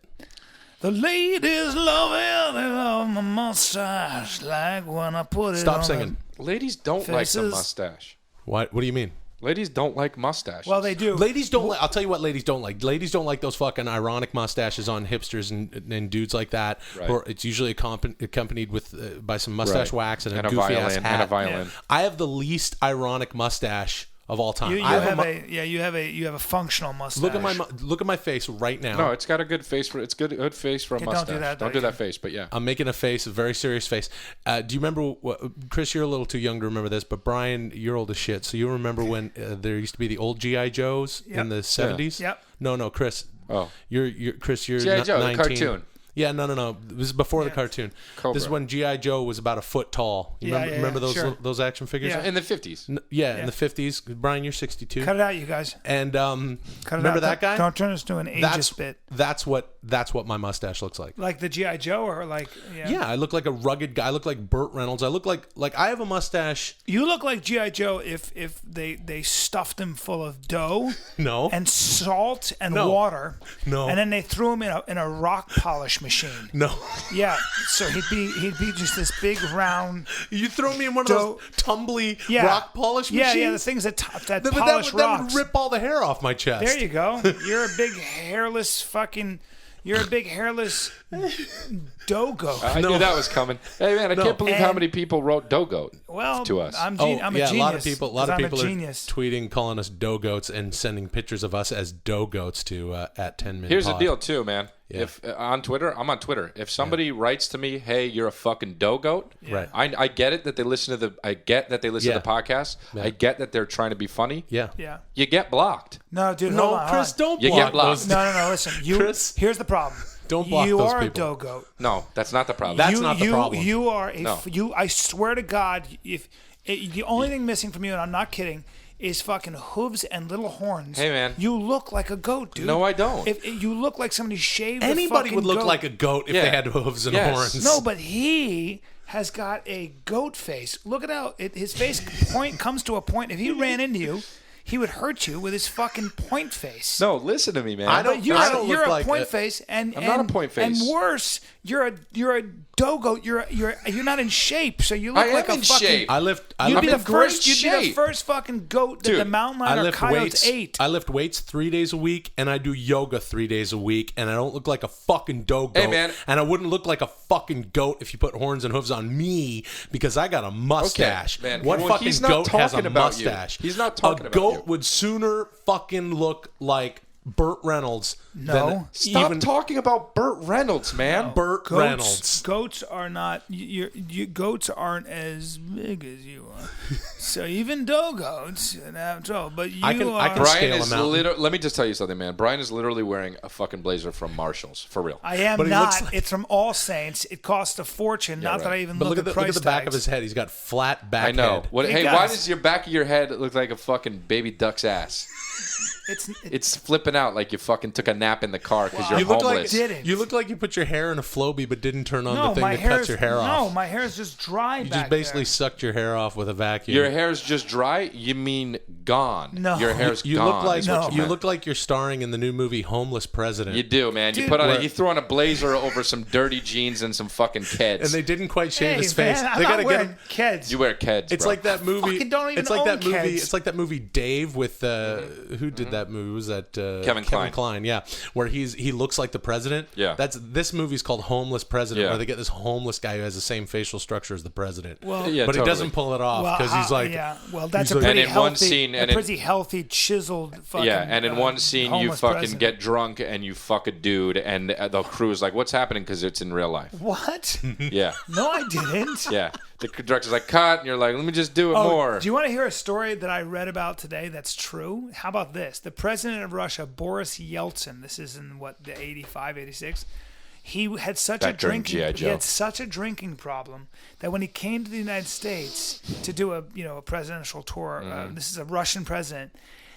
the ladies love it. They love my mustache like when I put it Stop on singing. Ladies don't like the Faces. mustache. What do you mean? Ladies don't like mustaches. Well, they do. Ladies don't like. I'll tell you what ladies don't like. Ladies don't like those fucking ironic mustaches on hipsters and dudes like that. Right. Or it's usually accompanied with by some mustache Right. wax and a And a goofy ass violin. hat. And a violin. I have the least ironic mustache of all time. You I have mu- you have a functional mustache. look at my face right now. No, it's got a good face for it's good face for a Okay, don't do mustache. that, Don't though. do that face, but yeah. I'm making a face, a very serious face. Do you remember, Chris, you're a little too young to remember this, but Brian, you're old as shit. So you remember when there used to be the old G.I. Joes in the 70s? Yep. No, Chris. Oh. You're Chris, you're G.I. Joe, the 19. cartoon. Yeah, no. This is before the cartoon. Cobra. This is when G.I. Joe was about a foot tall. You remember those sure. those action figures? Yeah. In the 50s. In the 50s. Brian, you're 62. Cut it out, you guys. And Cut it remember out. that guy? Don't turn this to an ageist bit. That's what my mustache looks like. Like the G.I. Joe or like... Yeah, I look like a rugged guy. I look like Burt Reynolds. I look like I have a mustache. You look like G.I. Joe if they stuffed him full of dough No. and salt and No. water. No. And then they threw him in a rock polish machine. No. Yeah, so he'd be just this big round. You throw me in one of those tumbly rock polish machines? Yeah, the things that polish that rocks. that would rip all the hair off my chest. There you go. You're a big hairless dough goat. I knew that was coming. Hey, man, I can't believe how many people wrote Dogoat to us. I'm a genius. a lot of people I'm a are genius. tweeting, calling us dough goats, and sending pictures of us as dough goats to at 10 minutes. Here's the deal, too, man. Yeah. If on Twitter, I'm on Twitter. If somebody writes to me, "Hey, you're a fucking dogoat," Right. I get it that they listen to the to the podcast. Yeah. I get that they're trying to be funny. Yeah. Yeah. You get blocked. No, dude. No, hold on, Chris, hold on. don't You block get blocked. those. No. Listen, Chris, here's the problem. don't block you those are people. a dough goat. No, that's not the problem. That's not the problem. You are No. I swear to God, the only thing missing from you, and I'm not kidding, is fucking hooves and little horns. Hey, man. You look like a goat, dude. No, I don't. If you look like somebody shaved Anybody a would look goat. like a goat if Yeah. they had hooves and Yes. horns. No, but he has got a goat face. Look at how his face comes to a point. If he ran into you, he would hurt you with his fucking point face. No, listen to me, man. I don't- But you're look a like point a- face, and I'm not a point face. And worse, you're a dogo. You're not in shape, so you look I like am a in fucking. shape. I lift. You'd I'm be in the great first. You'd be the shape. first fucking goat that Dude, the mountain I lion or lift coyotes weights. ate. I lift weights 3 days a week, and I do yoga 3 days a week, and I don't look like a fucking dogo. Hey, man. And I wouldn't look like a fucking goat if you put horns and hooves on me because I got a mustache. man. What Well, fucking he's not goat has a talking about you. mustache? He's not talking a about goat you. would sooner fucking look like Burt Reynolds No. than Stop even talking about Burt Reynolds, man. Burt Reynolds. Goats are not. Goats aren't as big as you are. So even dogoats have trouble. But you I can are. scale Brian a is mountain. literally. Let me just tell you something, man. Brian is literally wearing a fucking blazer from Marshalls, for real. I am But he not. looks like- It's from All Saints. It costs a fortune. Not that right. I even But look look at at the back of tags. his head. He's got flat back I know. head. What? Hey, Hey, why guys. does your back of your head look like a fucking baby duck's ass? It's flipping out like you fucking took a nap in the car because you're You look like homeless. Didn't. you look like you put your hair in a Flowbee but didn't turn on No, the thing my that hair cuts is your hair off. No, my hair is just dry You back just basically there. sucked your hair off with a vacuum. Your hair's just dry. You mean gone? No. Your hair's you gone. look like is what No. you meant. look like you're starring in the new movie Homeless President. You do, man. You Dude, put on. where- You threw on a blazer over some dirty jeans and some fucking Keds. and they didn't quite shave Hey, his face. man, I'm they not gotta get wearing him. Keds. You wear Keds. It's bro. like that movie. fucking don't even it's like own that movie. Keds. It's like that movie Dave with who did that movie? Was that Kevin Kline. Yeah, where he looks like the president. Yeah. This movie's called Homeless President, Yeah. where they get this homeless guy who has the same facial structure as the president. Well, Yeah, but he totally. doesn't pull it off because he's like, yeah. Well, that's he's a like- pretty And in healthy, one scene- and a in- pretty healthy, chiseled fucking. Yeah, and in one scene you homeless fucking president. get drunk and you fuck a dude, and the crew's like, "What's happening?" Because it's in real life. What? Yeah, No, I didn't. yeah. The director's like, "Cut," and you're like, "Let me just do it more." Do you want to hear a story that I read about today that's true? How about this? The president of Russia, Boris Yeltsin, this is in the 85, 86. He had such Back during G.I. he Joe. had such a drinking problem that when he came to the United States to do a presidential tour, Mm-hmm. this is a Russian president.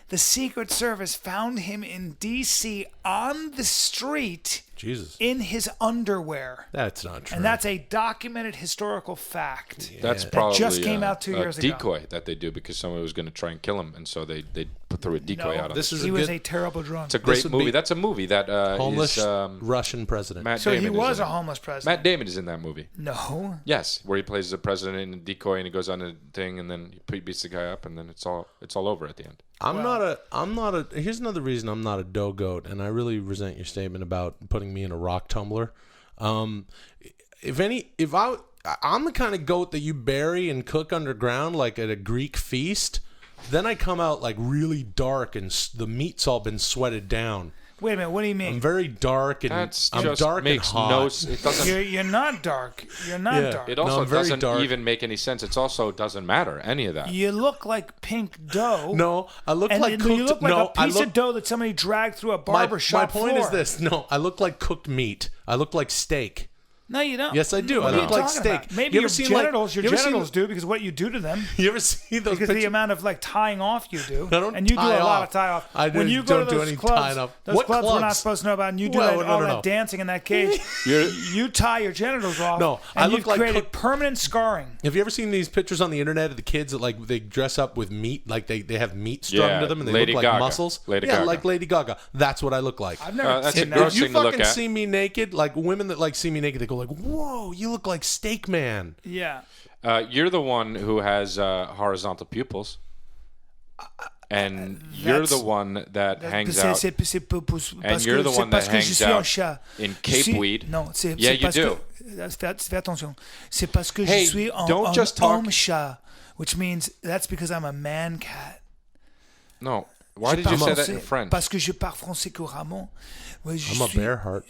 The Secret Service found him in D.C. on the street Jesus, in his underwear. that's not true. And that's a documented historical fact. That's That probably just came out 2 years ago. decoy that they do because someone was going to try and kill him, and so they put through a decoy No, out on this him. is He a was good a terrible drunk. It's a great would movie. be- That's a movie that homeless is, Russian president. Matt So Damon he is was in a it. homeless president. Matt Damon is in that movie. No. Yes, where he plays the president in a decoy and he goes on a thing and then he beats the guy up and then it's all over at the end. I'm not a. Here's another reason I'm not a dough goat, and I really resent your statement about putting me in a rock tumbler. I'm the kind of goat that you bury and cook underground like at a Greek feast. Then I come out like really dark and the meat's all been sweated down. Wait a minute. What do you I'm mean? very dark and That's I'm just dark and makes hot. no. It doesn't. You're not dark. You're not Yeah. dark. It also I'm very doesn't dark. even make any sense. It also doesn't matter any of that. You look like pink dough. No, I look And like you cooked. look like no, a piece I look. of dough that somebody dragged through a My barber shop point floor. is this. No, I look like cooked meat. I look like steak. No, you don't. Yes, I do. What I are look you like talking steak. about? Maybe You ever your seen, like- genitals. you ever seen- Do because of what you do to them. You ever see those Because of the pictures? amount of like tying off you do. I don't and you do tie a lot off. of tie off. I when you don't go to do those any clubs, tying off. those What clubs we're not clubs? supposed to know about, and you do Well, that, no, all no, that no. dancing in that cage. you tie your genitals off. No, and I look you've like created cooked- permanent scarring. Have you ever seen these pictures on the internet of the kids that like they dress up with meat, like they have meat strung Yeah, to them and they Lady look like Gaga. muscles? Lady yeah, Gaga. like Lady Gaga. That's what I look like. I've never that's seen a that. gross If you thing to look fucking at. see me naked, like women that like see me naked, they go like, "Whoa, you look like Steak Man." Yeah. You're the one who has horizontal pupils, and you're That's- the one that hangs C'est- out. c'est- c'est And parce you're que- the c'est one that parce que je hangs suis un out chat. in Cape Si- Weed. Non, c'est Yeah, c'est you parce do. que fais attention. C'est parce que Hey, je suis un don't just talk- homme chat, which means that's because I'm a man cat. No, why Je did you parle say that in français French? Parce que je parle français couramment. Ouais, je I'm a suis- bear heart.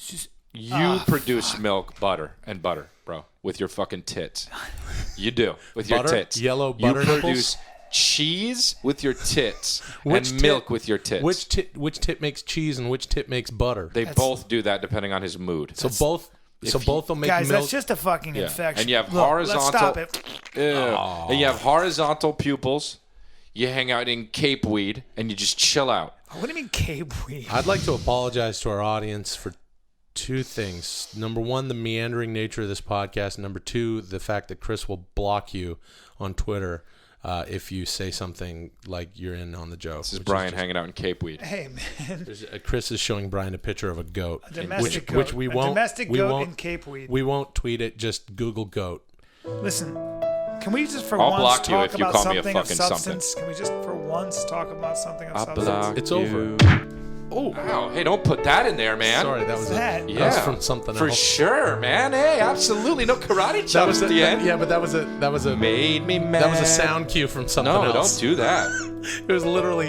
You produce milk, butter, bro, with your fucking tits. You do with your Butter? tits. Yellow You butter nipples? produce cheese with your tits Which and tit- milk with your tits. Which tit makes cheese and which tit makes butter? They both do that depending on his mood. so both will make Guys, milk. that's just a fucking infection. And you have Look, horizontal. Let's stop it. And you have horizontal pupils. you hang out in Cape Weed, and you just chill out. What do you mean Cape Weed? I'd like to apologize to our audience for two things. Number one, the meandering nature of this podcast. Number two, the fact that Chris will block you on Twitter if you say something like you're in on the joke. This is Bryan hanging out in Cape Weed. Hey, man. Chris is showing Brian a picture of a goat. A domestic goat. Which we won't. Domestic goat in Cape Weed. We won't tweet it. Just Google goat. Listen, can we just for I'll once block you talk if you about call me a something of fucking substance? something. Can we just for once talk about something of I'll substance? block It's you. over. Oh, Ow, hey, don't put that in there, man. sorry, that was that? that was from something For else. sure, man. Hey, absolutely. No karate chops at the end. Yeah, but that was a Made me mad. that was a sound cue from something No, else. don't do that. It was literally,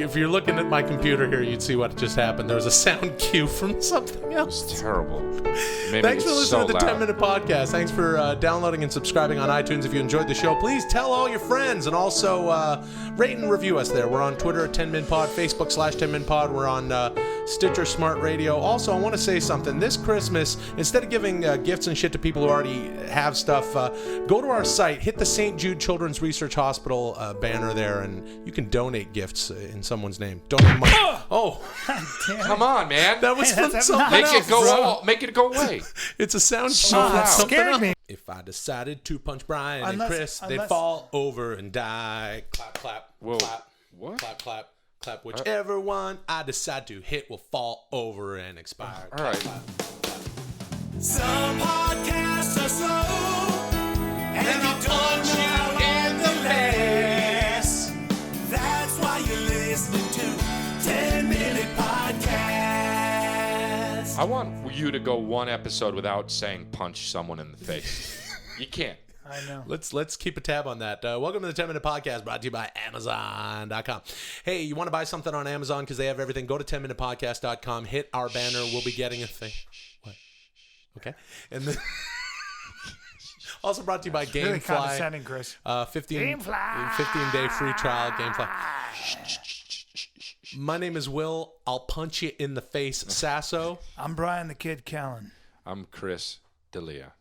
if you're looking at my computer here, you'd see what just happened. There was a sound cue from something else. It's terrible. Thanks for listening to the 10-Minute Podcast. Thanks for downloading and subscribing on iTunes. If you enjoyed the show, please tell all your friends, and also rate and review us there. We're on Twitter at 10MinPod, Facebook /10MinPod. We're on Stitcher Smart Radio. Also, I want to say something. This Christmas, instead of giving gifts and shit to people who already have stuff, go to our site, hit the St. Jude Children's Research Hospital banner there, and you can donate gifts in someone's name. Donate money. Oh, Come on, man. that was from that's something Make else. it go. Make it go away. It's a sound So cue loud. from something Scared else. me. If I decided to punch Brian and Unless- Chris, they'd unless- fall over and die. Clap, clap, Whoa. clap, What? clap, clap, clap. Whichever one I decide to hit will fall over and expire. All right. Some podcasts are slow, and you don't know how long they last. That's why you're listening to 10-Minute Podcast. I want you to go one episode without saying punch someone in the face. You can't. I know. Let's keep a tab on that. Welcome to the 10-Minute Podcast, brought to you by Amazon.com. Hey, you want to buy something on Amazon because they have everything? Go to 10minutepodcast.com, hit our banner. We'll be getting a thing. What? Okay. And then also brought to you by Gamefly. Really condescending, Chris. 15-day free trial, Gamefly. My name is Will. I'll punch you in the face, Sasso. I'm Bryan the Kid Callen. I'm Chris D'Elia.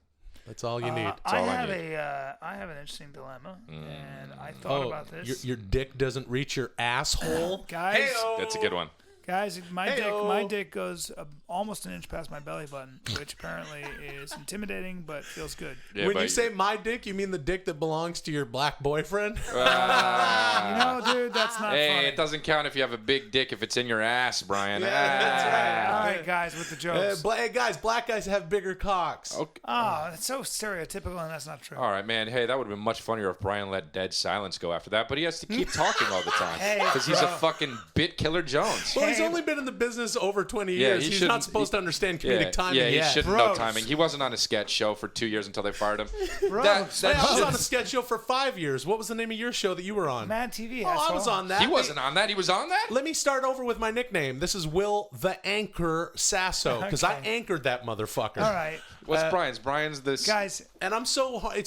That's all you need. all I need. I have an interesting dilemma, and I thought about this. Your dick doesn't reach your asshole? Guys, That's a good one. Guys, my Hey-o. dick goes almost an inch past my belly button, which apparently is intimidating, but feels good. Yeah, When but you say my dick, you mean the dick that belongs to your black boyfriend? You know, dude, that's not Hey, funny. it doesn't count if you have a big dick if it's in your ass, Brian. that's right. All right, guys, with the jokes. Hey, guys, black guys have bigger cocks. Okay. Oh, that's so stereotypical, and that's not true. All right, man. Hey, that would have been much funnier if Brian let dead silence go after that, but he has to keep talking all the time Hey, because he's a bro. fucking bit killer Jones. Well, he's Hey. only been in the business over 20 Yeah, years. he He's not shouldn't- supposed to understand comedic timing Yeah, he yet. shouldn't know Bros. timing. He wasn't on a sketch show for 2 years until they fired him. Bros. That Hey, I was shit- on a sketch show for 5 years. What was the name of your show that you were on? Mad TV, Oh, I asshole. was on that. he wasn't on that. He was on that? Let me start over with my nickname. This is Will the Anchor Sasso because I Okay. anchored that motherfucker. All right, What's Brian's? Brian's this. guys. And it's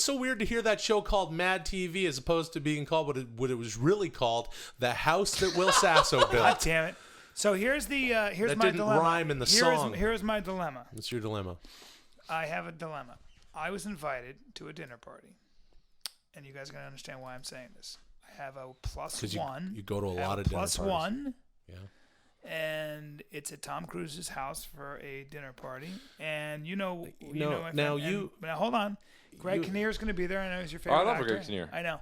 so weird to hear that show called Mad TV as opposed to being called what it was really called, The House That Will Sasso God Built. damn it. So here's That my didn't dilemma. rhyme in the song. Here's my dilemma. What's your dilemma? I have a dilemma. I was invited to a dinner party, and you guys are gonna understand why I'm saying this. I have a plus 'Cause one. you go to a I have lot of dinner plus parties. one. Yeah. And it's at Tom Cruise's house for a dinner party. And now hold on. Greg Kinnear's going to be there. I know he's your favorite I love actor. Greg Kinnear. I know.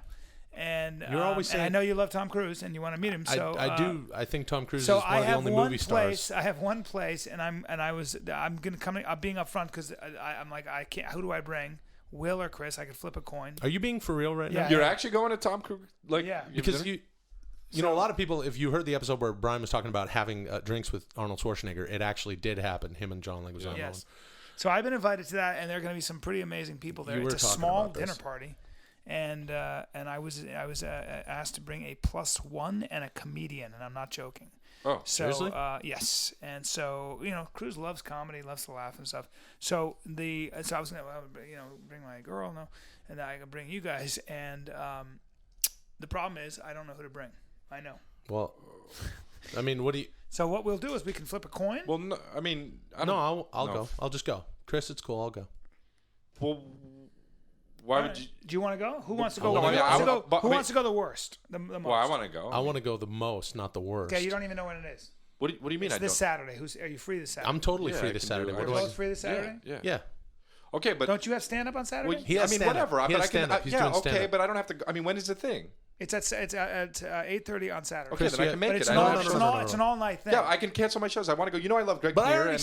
And You're always and I saying- know you love Tom Cruise and you want to meet him. So I do. I think Tom Cruise So is one I of the have only one movie place. stars. I have one place, and I'm being upfront because I'm like I can't. Who do I bring? Will or Chris? I could flip a coin. Are you being for real right Yeah. now? You're actually going to Tom Cruise? Like, Yeah. Because you know, a lot of people, if you heard the episode where Brian was talking about having drinks with Arnold Schwarzenegger, it actually did happen. Him and John Leguizamo. Yes. So I've been invited to that, and there are going to be some pretty amazing people there. You It's were a talking small about this. dinner party, and I was asked to bring a +1 and a comedian, and I'm not joking. Oh, So seriously? yes, and so Cruz loves comedy, loves to laugh and stuff. So I was gonna bring my girl, and I could bring you guys, and the problem is I don't know who to bring. I know. Well, I mean, what do you? So what we'll do is we can flip a coin. well, no, I mean, I No, don't. I'll no. go. I'll just go. Chris, it's cool. I'll go. Well, Why would you? Do you want to go? Who wants to go? wanna go. Who wants to go the worst? The most. Well, I want to go. I want to go the most, not the worst. Okay, you don't even know when it is. What do you mean? It's this Saturday. Are you free this Saturday? I'm totally free I this can do Saturday. it. What Are do you I? both free this Saturday? Yeah. Okay, but Don't you have stand up on Saturday? He has stand-up. whatever. He But has I can. stand-up. He's doing okay, stand-up. but I don't have to. I mean, when is the thing? It's at 8:30 on Saturday. Okay, Chris, then I can make But it. it's I an don't all, have it's to- an all, it's an all night thing. Yeah, I can cancel my shows. I want to go. You know, I love Greg But I Kinnear already and-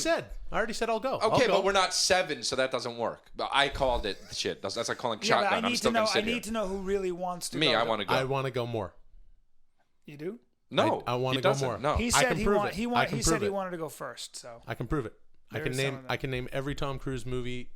said I'll go. Okay, I'll go. but we're not 7, so that doesn't work. But I called it shit. That's like calling Yeah, but shotgun. I I'm need still to know. gonna sit I need here. to know who really wants to go. Me, I want to go. I want to go more. You do? No, I wanna he go doesn't. more. No, He I said can he prove want. it. He I want. can He said prove he it. wanted to go first. So I can prove it. There is some of that. I can name every Tom Cruise movie.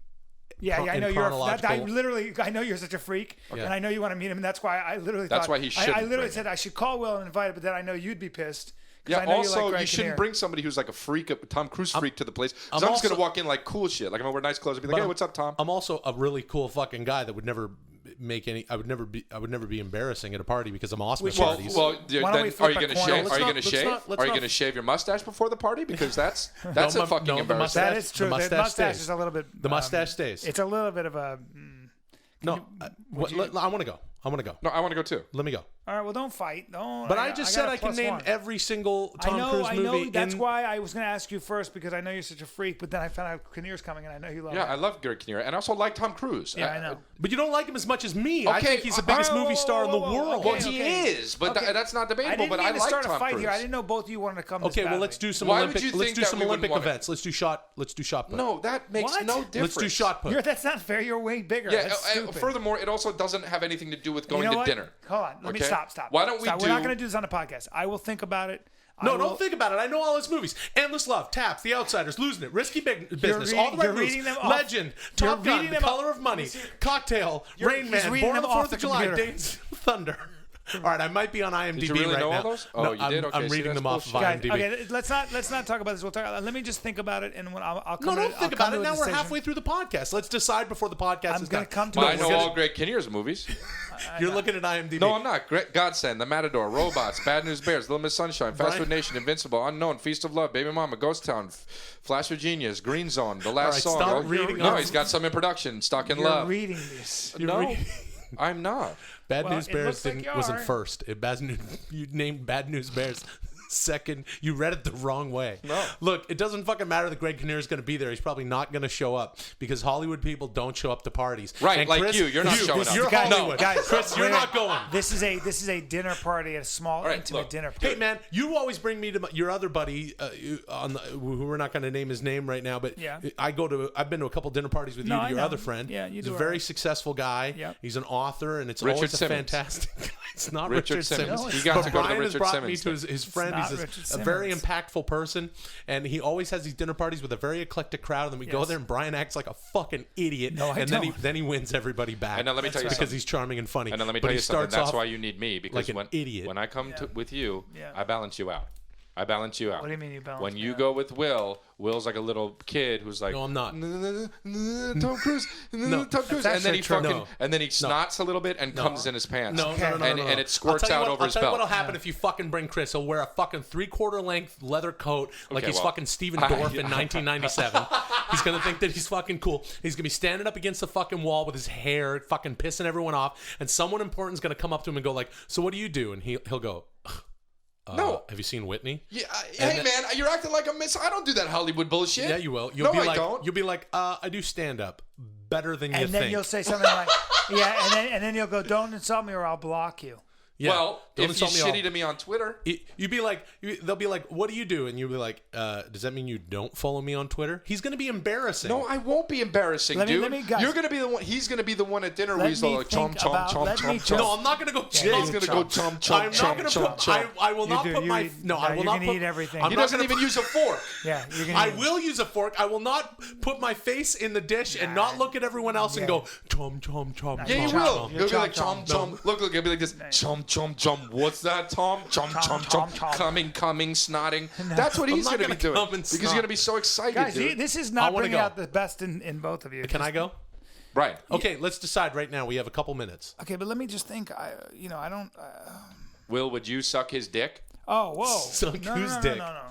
yeah, I in know you're. chronological- I know you're such a freak, Yeah. and I know you want to meet him, and that's why I literally. That's thought, why he shouldn't I literally bring said I should call Will and invite him, but then I know you'd be pissed. 'cause Yeah. I know Also, you, like you shouldn't bring somebody who's like a freak, a Tom Cruise freak, to the place. 'Cause I'm I'm just gonna also- walk in like cool shit. Like I'm gonna wear nice clothes and be like, "Hey, what's up, Tom?" I'm also a really cool fucking guy that would never make any. I would never be embarrassing at a party because I'm awesome at Well, parties. well, Why then don't we are flip you a gonna coin? shave? Let's Are you not- gonna let's shave? not- let's Are you not- gonna shave your mustache before the party? Because that's a No, fucking the embarrassing. That is true. The The mustache mustache stays. is a little bit. The mustache stays. It's a little bit of a. No, I want to go. I want to go. No, I want to go too. Let me go. All right, well, don't fight. Don't. But I just said I can +1. name every single Tom Cruise I movie. know. That's in, why I was going to ask you first because I know you're such a freak. But then I found out Kinnear's coming, and I know you love. Yeah, him. I love Greg Kinnear, and I also like Tom Cruise. Yeah, I know. But you don't like him as much as me. I Okay, think he's the biggest whoa, movie whoa, star in the whoa, whoa, world. okay. Well, he is, but Okay. that's not I debatable. didn't But mean I to like start Tom a fight Cruise. here. I didn't know both of you wanted to come. Okay, this well let's badly. do some Why would Olympic. you Let's think do that some we Olympic wouldn't wanna- events. Let's do shot put. No, that makes What? no difference. Let's do shot put. That's not fair. You're way bigger. Yeah, That's and stupid. furthermore, it also doesn't have anything to do with going you know to what? dinner. Hold on. Let me Okay? stop. Why don't we Stop. do? We're not going to do this on the podcast. I will think about it. No, don't think about it. I know all his movies. Endless Love, Taps, The Outsiders, Losing It, Risky Business, All the Right you're Moves, reading them off- Legend, Top you're Gun, reading The them Color of Money, Cocktail, Rain he's Man, reading Born on them the off 4th the of July, computer. Days of Thunder. All right, I might be on IMDb Did you really right know now. all those? Oh, No, you did? Okay, I'm see, reading that's them off of bullshit. IMDb. Okay, let's not talk about this. We'll talk. Let me just think about it, and when I'll come. No, don't I'll think come about to it. a Now we're decision. halfway through the podcast. Let's decide before the podcast I'm is gonna done. come to Well, a I know all Greg Kinnear's movies. You're looking at IMDb. No, I'm not. Godsend, The Matador, Robots, Bad News Bears, Little Miss Sunshine, Fast Food Nation, Invincible, Unknown, Feast of Love, Baby Mama, Ghost Town, Flash of Genius, Green Zone, The Last right, Song. stop reading No, off. he's got some in production. Stuck in You're Love. reading this. No, reading- I'm not. Bad Well, News it Bears looks like you wasn't are. first. You named Bad News Bears second. You read it the wrong way. No. Look, it doesn't fucking matter that Greg Kinnear is going to be there. He's probably not going to show up because Hollywood people don't show up to parties. Right, And like Chris, you. You're not showing up. You're Guys, Hollywood. guys, Chris, you're wait. not going. This is a dinner party at a small right, intimate look. dinner party. Hey man, you always bring me to your other buddy, who we're not going to name his name right now, but Yeah. I've been to a couple dinner parties with No, you, I your know. other friend. Yeah, you He's do a all very right. successful guy. Yep. He's an author, and it's Richard always a Simmons. fantastic. It's not Richard Richard Simmons. Simmons. You got But to go to the Brian has Richard brought me Simmons to his friend. not He's Richard a very Simmons. impactful person, and he always has these dinner parties with a very eclectic crowd. And then we go Yes. there, and Brian acts like a fucking idiot. No, I and don't. then he wins everybody back. And now let me tell you because something. he's charming and funny. And then let me But tell he you something. starts That's off why you need me, because like an idiot. when I come with you, Yeah. I balance you out. I balance you out. What do you mean you balance When me you out? go with Will's like a little kid who's like, No, I'm not. Tom Cruise, Tom Cruise, and then he actually true. fucking, No. and then he snots a little bit and comes in his pants. No, And it squirts out over his I'll tell you belt. what'll happen if you fucking bring Chris. He'll wear a fucking 3/4 length leather coat like Okay, he's well, fucking Steven Dorff in 1997. He's gonna think that he's fucking cool. He's gonna be standing up against the fucking wall with his hair fucking pissing everyone off, and someone important's gonna come up to him and go like, "So what do you do?" And he'll go, No. Have you seen Whitney?" Yeah, hey man, you're acting like a miss. I don't do that Hollywood bullshit. Yeah, you will. No, You'll be I like, don't. You'll be like, I do stand up better than you And then think. you'll say something like, "Yeah," and then you'll go, "Don't insult me, or I'll block you." Yeah. Well, Don't if you're insult me all- shitty to me on Twitter, You'd be like, they'll be like, "What do you do?" And you'll be like, "Does that mean you don't follow me on Twitter?" He's gonna be embarrassing. no, I won't be embarrassing, Let me- dude. let me- guys- You're gonna be the one. He's gonna be the one at dinner where Let he's me like, chom think chom about- chom let me chom just- chom. No, I'm not gonna go. Yeah, he's gonna go chom chom I'm chom not gonna chom put. chom. I will not do. put You my. eat- No, I no, will you not can put. eat everything. I'm He not doesn't gonna even put- use a fork. Yeah, you're gonna. I eat- will use a fork. I will not put my face in the dish and not look at everyone else and go chom chom chom. Yeah, you chom, will. chom. He'll be like chom, chom chom. Look, he'll be like this. Chom chom chom. What's that, Tom? Chom chom chom. chom. Coming, snotting. That's what he's not gonna be gonna doing come and because he's snot. gonna be so excited, Guys, dude. this is I not wanna bringing go. out the best in both of you. Can I go? Right. Okay, let's decide right now. We have a couple minutes. Okay, but let me just think. I don't. Will, would you suck his dick? Oh, whoa! Suck no, whose no, no, dick? no, no.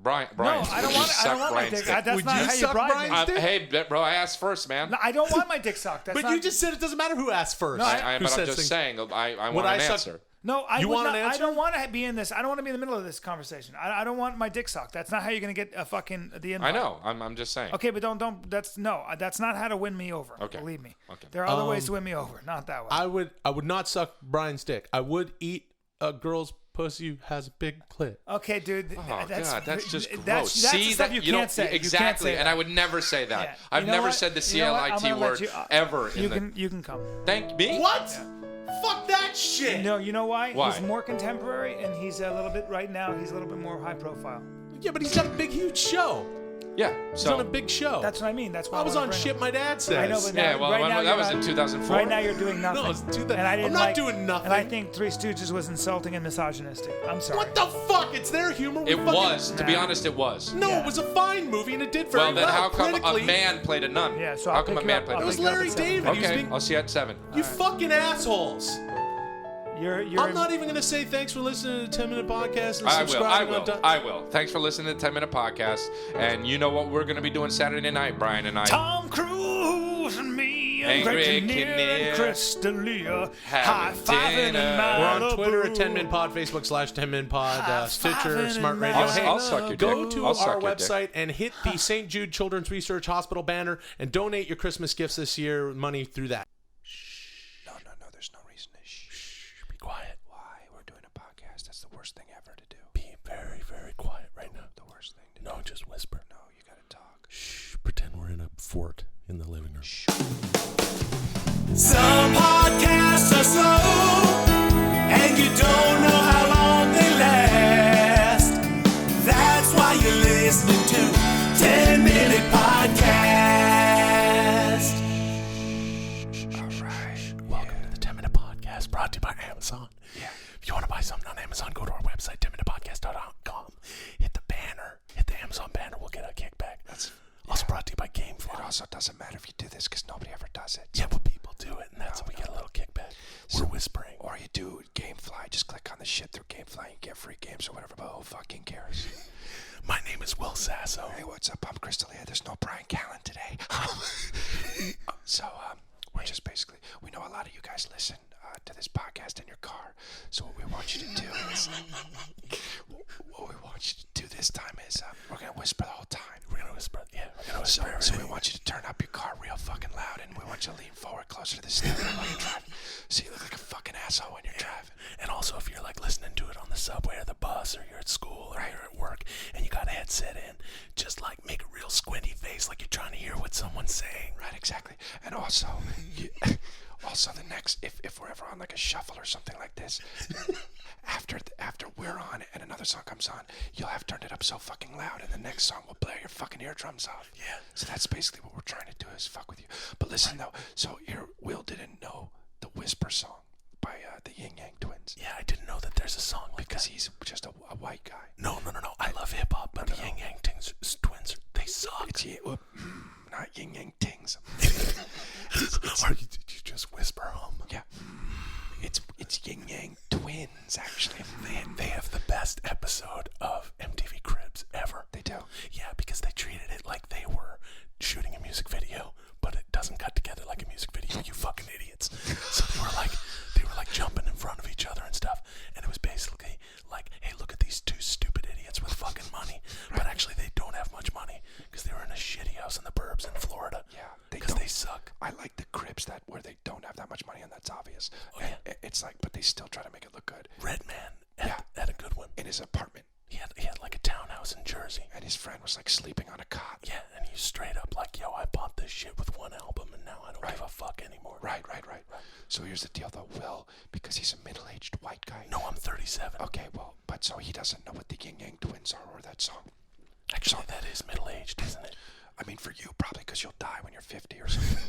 Brian, No, I don't want my dick. That's Would not you how you suck bribe Brian's me. dick? Hey, bro, I asked first, man. No, I don't want my dick sucked. That's But not, you just said it doesn't matter who asked first. No, But I'm says just things- saying, I Would want I an suck- answer. No, I You would want not, an I answer? don't want to be in this. I don't want to be in the middle of this conversation. I don't want my dick sucked. That's not how you're gonna get a fucking the invite. I know. I'm just saying. Okay, but don't. That's not how to win me over. Okay. Believe me. Okay. There are other ways to win me over, not that way. I would not suck Brian's dick. I would eat a girl's pussy who has a big clit. Okay, dude. Oh God, that's just gross. That's See the stuff that you can't say. exactly, You can't say and that. I would never say that. Yeah. I've You know never what? said the You know what? I'm CLIT gonna let word you- ever. You can come. Thank me. What? Fuck that shit. No, you know why? Why? He's more contemporary, and he's a little bit right now. He's a little bit more high profile. Yeah, but he's got a big, huge show. Yeah. He's So on a big show. That's what I mean. That's why I was wanna on bring Shit him. My Dad Says. I know, but now, yeah. Well, right now that you're was not- in 2004. Right now you're doing nothing. No, it's 2000. And I didn't I'm not like, doing nothing. And I think Three Stooges was insulting and misogynistic. I'm sorry. What the fuck? It's their humor. We It fucking- was. To be Nah. honest, it was. No, Yeah. it was a fine movie and it did very Well, then how come critically. a man played a nun? Yeah, so how I'll come a pick you man up- played I'll a It was nun? pick you up Larry at 7. David. He was Okay, being- I'll see you at 7. You fucking assholes. You're I'm not even going to say thanks for listening to the 10-minute podcast and I subscribing. I will. Thanks for listening to 10-Minute Podcast. And you know what we're going to be doing Saturday night, Brian and I? Tom Cruise and me and Angry Greg Kinnear Kinnear and Crystalia having high-fiving in dinner. We're on Malibu. Twitter at 10-Min Pod, Facebook /10-Min Pod, Stitcher, High-fiving Smart in Radio. I'll, Hey, I'll suck your go dick. to I'll suck our your dick. website and hit the St. Jude Children's Research Hospital banner and donate your Christmas gifts this year, money through that. No, there's no reason to shh. Be quiet. Why? We're doing a podcast. That's the worst thing ever to do. Be very, very quiet right now. The worst thing to do. No, just whisper. No, you gotta talk. Shh. Pretend we're in a fort in the living room. Some podcasts are slow, and you don't know how long they last. That's why you're listening to 10-Minute Podcast. All right. Welcome to the 10-Minute Podcast, brought to you by Amazon. Yeah. If you want to buy something on Amazon, go to our website, 10minutepodcast.com. Hit the banner. Hit the Amazon banner. We'll get a kickback. Also brought to you by GameFly. It also doesn't matter if you do this because nobody ever does it. Yeah, but people do it, and that's how we get a little kickback. We're whispering. Or you do GameFly. Just click on the shit through GameFly and get free games or whatever, but who fucking cares? My name is Will Sasso. Hey, what's up? I'm Crystalia. There's no Bryan Callen today. We're just basically, we know a lot of you guys listen to this podcast in your car. So what we want you to do is, what we want you to do this time is, we're going to whisper the whole time. We're going to whisper. Yeah, we're going to So, whisper. so we want you to turn up your car real fucking loud, and we want you to lean forward closer to the steering while you're driving, so you look like a fucking asshole when you're driving. And also, if you're like listening to it on the subway or the bus, or you're at school or you're at work, and you got a headset in, just like make a real squinty face, like you're trying to hear what someone's saying. Right, exactly. And also, also the next, if we're ever on like a shuffle or something like this, after we're on and another song comes on, you'll have turned it up so fucking loud, and the next song will blare your fucking eardrums off. Yeah. So that's basically what we're trying to do is fuck with you. But listen though, so here Will didn't know the Whisper song by the Yin Yang Twins. Yeah, I didn't know that there's a song like Because that. he's just a white guy. No. I love hip hop, but the Yang Yang Twins, they suck. It's not Yin Yang Tings. Or you just whisper hum. Yeah. It's Yin Yang Twins, actually. They have the best episode of MTV Cribs ever. They do. Yeah, because they treated it like they were shooting a music video, but it doesn't cut together like a music video, you fucking idiots. So they were like jumping in front of each other and stuff, and it was basically like, hey, look at these two stupid idiots with fucking money, but actually they don't have much money because they were in a shitty house in the burbs in Florida. Yeah. Because they suck. I like the Cribs where they don't have that much money, and that's obvious. Oh, And yeah. it's like, but they still try to make it look good. Redman had a good one. In his apartment, He had like a townhouse in Jersey. and his friend was like sleeping on a cot. Yeah, and he was straight up like, yo, I bought this shit with one album and now I don't give a fuck anymore. Right. So here's the deal, though, Will, because he's a middle-aged white guy. No, I'm 37. Okay, well, but so he doesn't know what the Yin Yang Twins are or that song. Actually, that is middle-aged, isn't it? I mean, for you, probably because you'll die when you're 50 or something.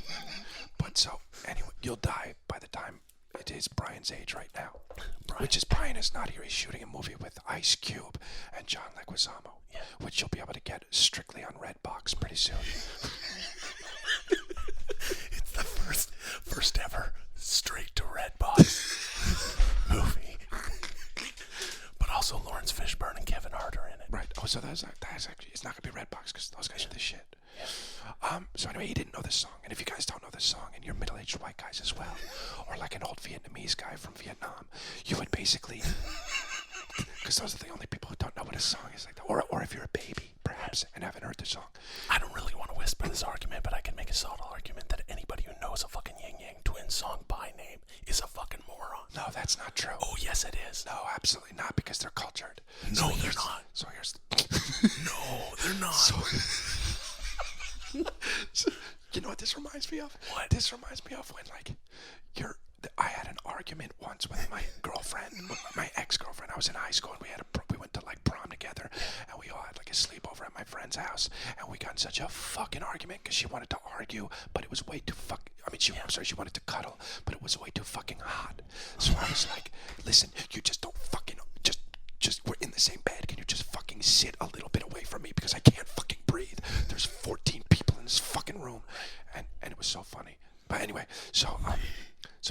But so, anyway, you'll die by the time it is Brian's age right now. Which is, Brian is not here. He's shooting a movie with Ice Cube and John Leguizamo, which you'll be able to get strictly on Redbox pretty soon. It's the first ever straight to Redbox movie. But also Lawrence Fishburne and Kevin Hart are in it. Right. Oh, So that's actually, it's not gonna be Redbox because those guys are the shit. So anyway, he didn't know this song, and if you guys don't know this song, and you're middle-aged white guys as well, or like an old Vietnamese guy from Vietnam, you would basically, because those are the only people who don't know what a song is like that, or if you're a baby, perhaps, and haven't heard the song. I don't really want to whisper this argument, but I can make a subtle argument that anybody who knows a fucking Yin Yang Twins song by name is a fucking moron. No, that's not true. Oh, yes, it is. No, absolutely not, because they're cultured. No, they're not. So here's... No, they're not. So, you know what this reminds me of? What? This reminds me of when, like, I had an argument once with my girlfriend, my ex-girlfriend. I was in high school, and we went to, like, prom together, and we all had, like, a sleepover at my friend's house, and we got in such a fucking argument because she wanted to argue, but it was way too she wanted to cuddle, but it was way too fucking hot. So I was like, listen, you just don't fucking, just we're in the same bed. Can you just fucking sit a little bit away from me because I can't fucking breathe? There's 14 people in this fucking room, and it was so funny. But anyway, so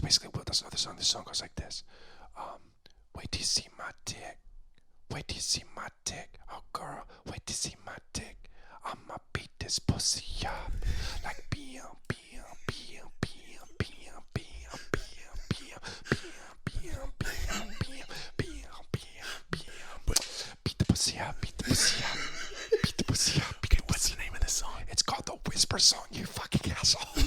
basically, Will doesn't know the song. This song goes like this: wait till you see my dick, wait till you see my dick, oh girl, wait till you see my dick. I'ma beat this pussy up like bam, bam, bam, bam, bam, bam, bam, bam, bam, bam, bam, bam. Beat the pussy up, beat the pussy up, beat the pussy up. Okay, what's the name of this song? It's called the Whisper Song, you fucking asshole.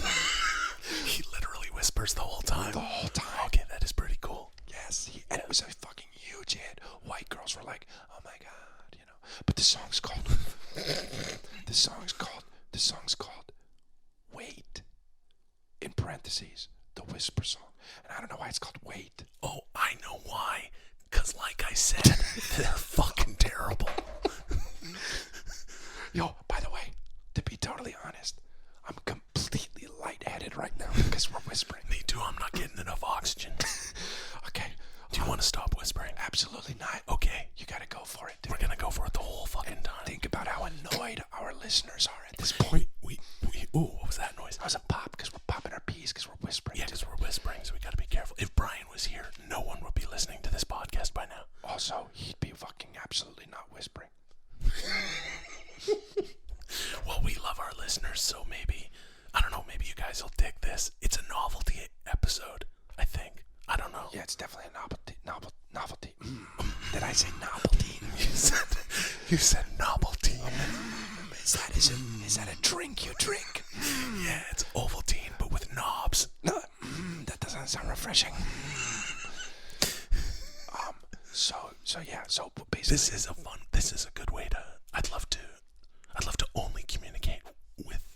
He literally whispers the whole time. The whole time. Okay, that is pretty cool. Yes, and it was a fucking huge hit. White girls were like, "Oh my god," you know. But the song's called. The song's called "Wait." In parentheses, the Whisper Song, and I don't know why it's called "Wait." Oh, I know why. 'Cause like I said, they're fucking terrible. Yo, by the way, to be totally honest, I'm completely lightheaded right now because we're whispering. Me too. I'm not getting enough oxygen. Okay. Do you want to stop whispering? Absolutely not. Okay. You gotta go for it, dude. We're gonna go for it the whole fucking time. Think about how annoyed our listeners are at this point. Ooh, what was that noise? That was a pop because we're popping our peas because we're whispering. Yeah, because we're whispering, so we gotta be careful. If Bryan was here, no one would be listening to this podcast by now. Also, he'd be fucking absolutely not whispering. Well, we love our listeners, so maybe, I don't know, maybe you guys will dig this. It's a novelty episode, I think. I don't know. Yeah, it's definitely a novelty. Did I say novelty? You said novelty. Is that a drink you drink? Yeah, it's Ovaltine, but with knobs. No, that doesn't sound refreshing. So basically, This is a good way to, I'd love to only communicate with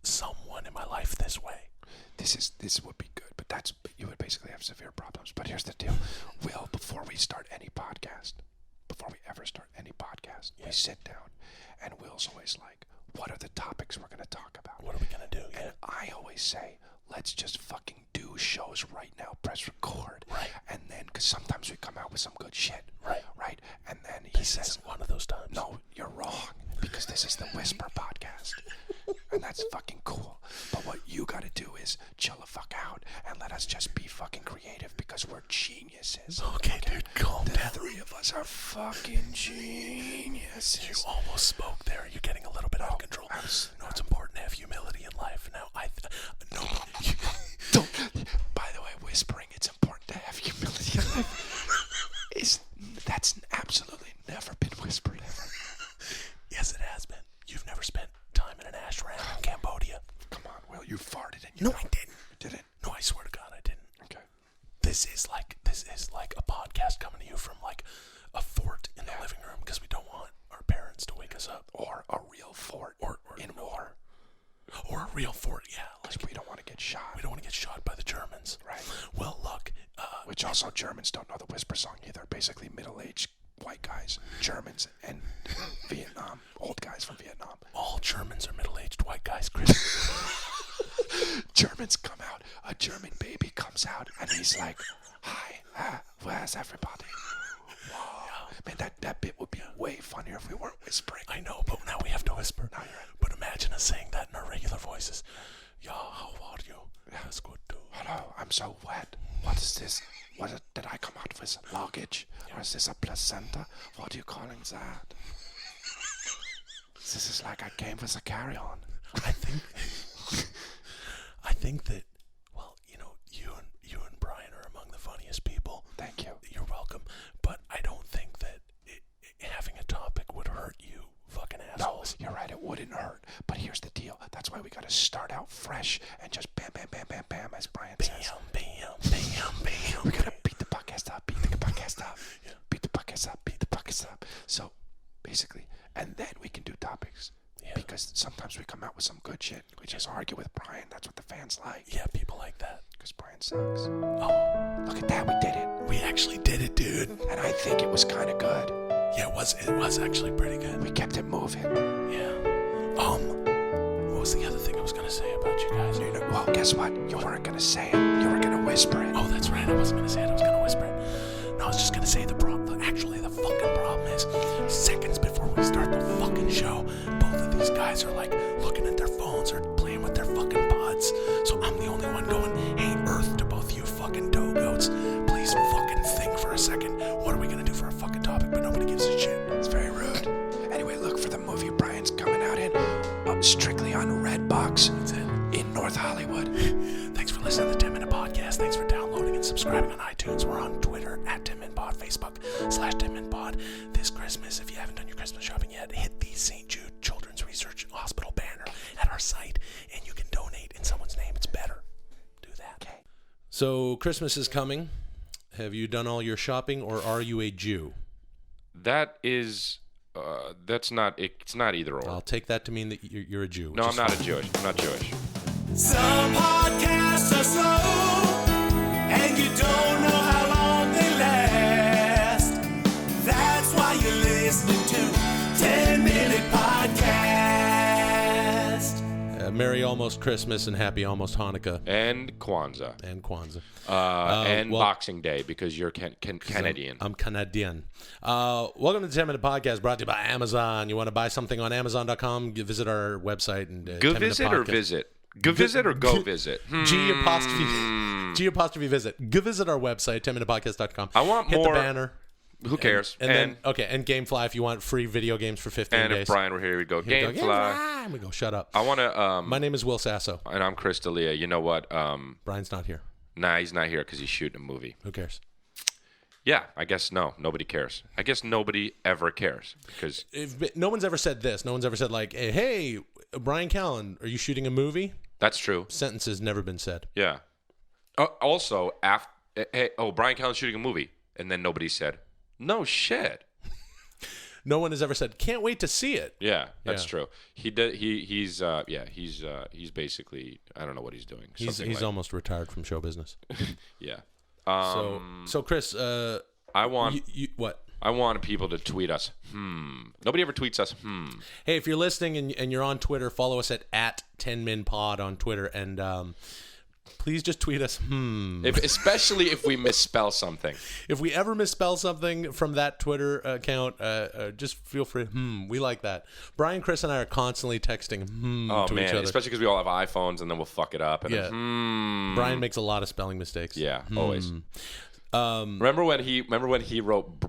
someone in my life this way. This would be good, but you would basically have severe problems. But here's the deal. Will, before we ever start any podcast, we sit down, and Will's always like, what are the topics we're going to talk about? What are we going to do? Yeah. And I always say, let's just fucking do shows right now, press record. Right. And then, because sometimes we come out with some good shit. Right. Right. And then he says, isn't one of those times. no, you're wrong, because this is the Whisper podcast. And that's fucking cool. But what you got to do is chill the fuck out and let us just be fucking creative because we're geniuses. Okay, dude, calm The down. three of us are fucking geniuses. You almost spoke there. You're getting a little bit out of control. No, it's important to have humility in life. Now, Don't. By the way, whispering, it's important to have humility in life. That's absolutely never been whispered ever. Yes, it has been. You've never spent time in an ashram in Cambodia. Come on, Will, you farted and you No, know I it. didn't. You didn't? No, I swear to God, I didn't. Okay. This is like a podcast coming to you from like a fort in the living room because we don't want our parents to wake us up. Or a real fort in war. Or a real fort, yeah. Because we don't want to get shot. We don't want to get shot by the Germans. Right. Well, look. Which also Germans don't know the Whisper Song either. Basically middle-aged white guys, Germans, and Vietnam, old guys from Vietnam. All Germans are middle-aged white guys, Chris. Germans come out, a German baby comes out, and he's like, hi, where's everybody? Wow. Man, that bit would be way funnier if we weren't whispering. I know, but now we have to whisper. No, you're right. But imagine us saying that in our regular voices. Yeah, how are you? That's good too. Hello, I'm so wet. What is this? Did I come out with luggage? Or is this a placenta? What are you calling that? This is like I came as a carry-on. I think that, well, you know, you and Bryan are among the funniest people. Thank you. You're welcome. But I don't think that having a topic would hurt you, fucking assholes. No, you're right. It wouldn't hurt. But here's the deal. That's why we got to start out fresh and just bam, bam, bam, bam, bam, as Bryan says. Bam, bam, bam. We got to beat the podcast up, beat the podcast up, beat the podcast up, beat the podcast up. So, basically, and then we can do topics. Yeah. Because sometimes we come out with some good shit. We just argue with Bryan. That's what the fans like. Yeah, people like that. Because Bryan sucks. Oh, look at that. We did it. We actually did it, dude. And I think it was kind of good. Yeah, it was actually pretty good. We kept it moving. Yeah. What was the other thing I was going to say about you guys? Well, guess what? You weren't going to say it. You were going to whisper it. Oh, that's right. I wasn't going to say it. I was going to whisper it. No, I was just going to say the fucking problem is, seconds before we start the fucking show, both of these guys are like looking at their phones or playing with their fucking pods. So I'm the only one going, hey, Earth, to both you fucking dough goats, please fucking think for a second. What are we going to do for a fucking topic? But nobody gives a shit. It's very rude. Anyway, look for the movie Bryan's coming out in, strictly on Redbox. That's it. In North Hollywood. Thanks for listening to the 10-Minute Podcast. Thanks for downloading and subscribing on iTunes. We're on Twitter at 10MinPod, Facebook /10MinPod. This Christmas, if you haven't done your Christmas shopping yet, hit the St. Jude Children's Research Hospital banner at our site, and you can donate in someone's name. It's better. Do that. Okay. So Christmas is coming. Have you done all your shopping, or are you a Jew? That is, that's not. It's not either or. I'll take that to mean that you're a Jew. No, I'm not a Jewish. I'm not Jewish. Some podcasts are slow, and you don't know how long they last. That's why you're listening to 10-Minute Podcast. Merry almost Christmas and happy almost Hanukkah. And Kwanzaa. And Boxing Day, because you're Canadian. I'm Canadian. Welcome to the 10-Minute Podcast, brought to you by Amazon. You want to buy something on Amazon.com, visit our website. And Go visit or visit? Go visit or go visit? G apostrophe visit. Go visit our website, 10minutepodcast.com. I want Hit more. the banner. Who cares? And then Gamefly if you want free video games for 15 days. And if Bryan were here, we'd go Gamefly. We go, shut up. I want to... My name is Will Sasso. And I'm Chris D'Elia. You know what? Bryan's not here. Nah, he's not here because he's shooting a movie. Who cares? Yeah, I guess no. Nobody cares. I guess nobody ever cares. Because no one's ever said this. No one's ever said like, hey, Bryan Callen, are you shooting a movie? That's true. Sentence has never been said. Yeah. Also, Bryan Callen's shooting a movie. And then nobody said, no shit. No one has ever said, can't wait to see it. Yeah, that's true. He's basically, I don't know what he's doing. He's almost retired from show business. Yeah. So Chris, I want what? I want people to tweet us. Nobody ever tweets us. Hey, if you're listening and you're on Twitter, follow us at 10MinPod on Twitter, and please just tweet us. Especially if we misspell something. If we ever misspell something from that Twitter account, just feel free. We like that. Bryan, Chris, and I are constantly texting to each other. Especially because we all have iPhones, and then we'll fuck it up. And Bryan makes a lot of spelling mistakes. Yeah, always. Remember when he wrote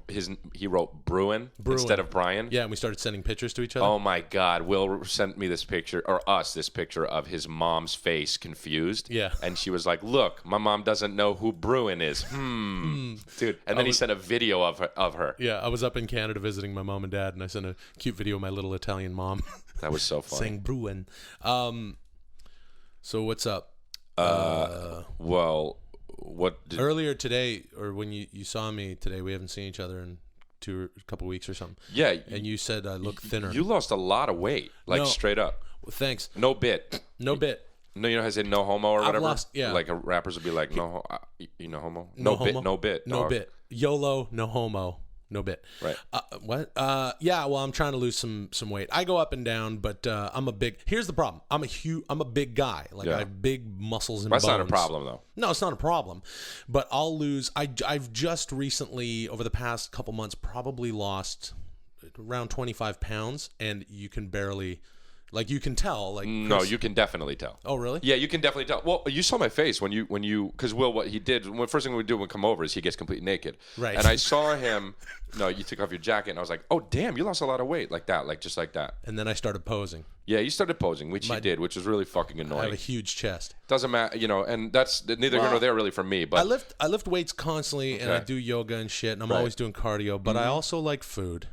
Bruin instead of Bryan? Yeah, and we started sending pictures to each other. Oh my God! Will sent me this picture, or us this picture of his mom's face confused. Yeah, and she was like, "Look, my mom doesn't know who Bruin is." Dude. And then he sent a video of her. Yeah, I was up in Canada visiting my mom and dad, and I sent a cute video of my little Italian mom. That was so funny. Saying Bruin. So what's up? Well. Earlier today, or when you saw me today, we haven't seen each other in a couple weeks or something. Yeah, and you said I look thinner. You lost a lot of weight, straight up. Well, thanks. No bit. No bit. No, you know how I say no homo or whatever. Like rappers would be like no, homo. No bit. Homo. No bit. No bit. YOLO. No homo. No bit. Right. What? Yeah. Well, I'm trying to lose some weight. I go up and down, but I'm a big. Here's the problem. I'm a big guy. I have big muscles and bones. That's not a problem, though. No, it's not a problem. But I'll lose. I've just recently, over the past couple months, probably lost around 25 pounds, and you can barely Like you can tell. Like No, you can definitely tell. Oh, really? Yeah, you can definitely tell. Well, you saw my face when you because Will, what he did, the first thing we do when we come over is he gets completely naked. Right. And I saw him. No, you took off your jacket, and I was like, oh damn, you lost a lot of weight, like that, like just like that. And then I started posing. Yeah, you started posing, which you did, which was really fucking I have annoying. a huge chest. Doesn't matter, and that's neither here nor there really for me. But I lift weights constantly, and I do yoga and shit, and I'm always doing cardio. But I also like food.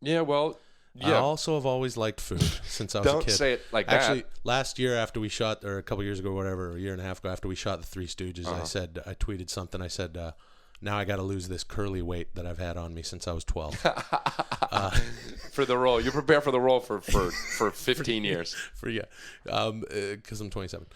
Yeah, well. I Yeah. also have always liked food since I was a kid. Don't say it like Actually, that. last year after we shot, or a couple years ago, whatever, a year and a half ago, after we shot The Three Stooges, I tweeted something. I said, now I got to lose this curly weight that I've had on me since I was 12. For the role, you prepare for the role for 15 years. Because I'm 27.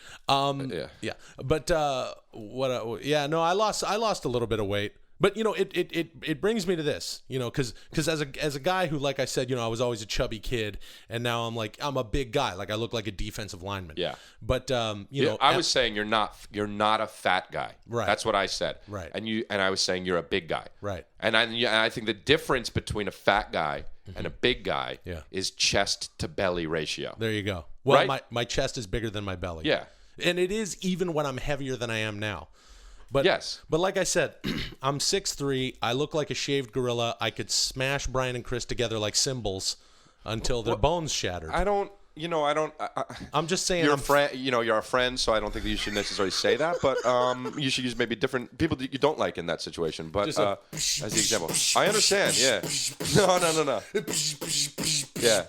Yeah. But I lost a little bit of weight. But it brings me to this, because as a guy who, like I said, I was always a chubby kid, and now I'm a big guy, like I look like a defensive lineman. Yeah. But I was saying you're not a fat guy. Right. That's what I said. Right. And I was saying you're a big guy. Right. And I think the difference between a fat guy and a big guy is chest to belly ratio. There you go. Well, right? my chest is bigger than my belly. Yeah. And it is even when I'm heavier than I am now. But yes. But like I said, I'm 6'3". I look like a shaved gorilla. I could smash Brian and Chris together like cymbals until their bones shattered. I'm just saying. You're a friend. You're a friend, so I don't think that you should necessarily say that. But you should use maybe different people that you don't like in that situation. But as the example, I understand. Yeah. No. Yeah.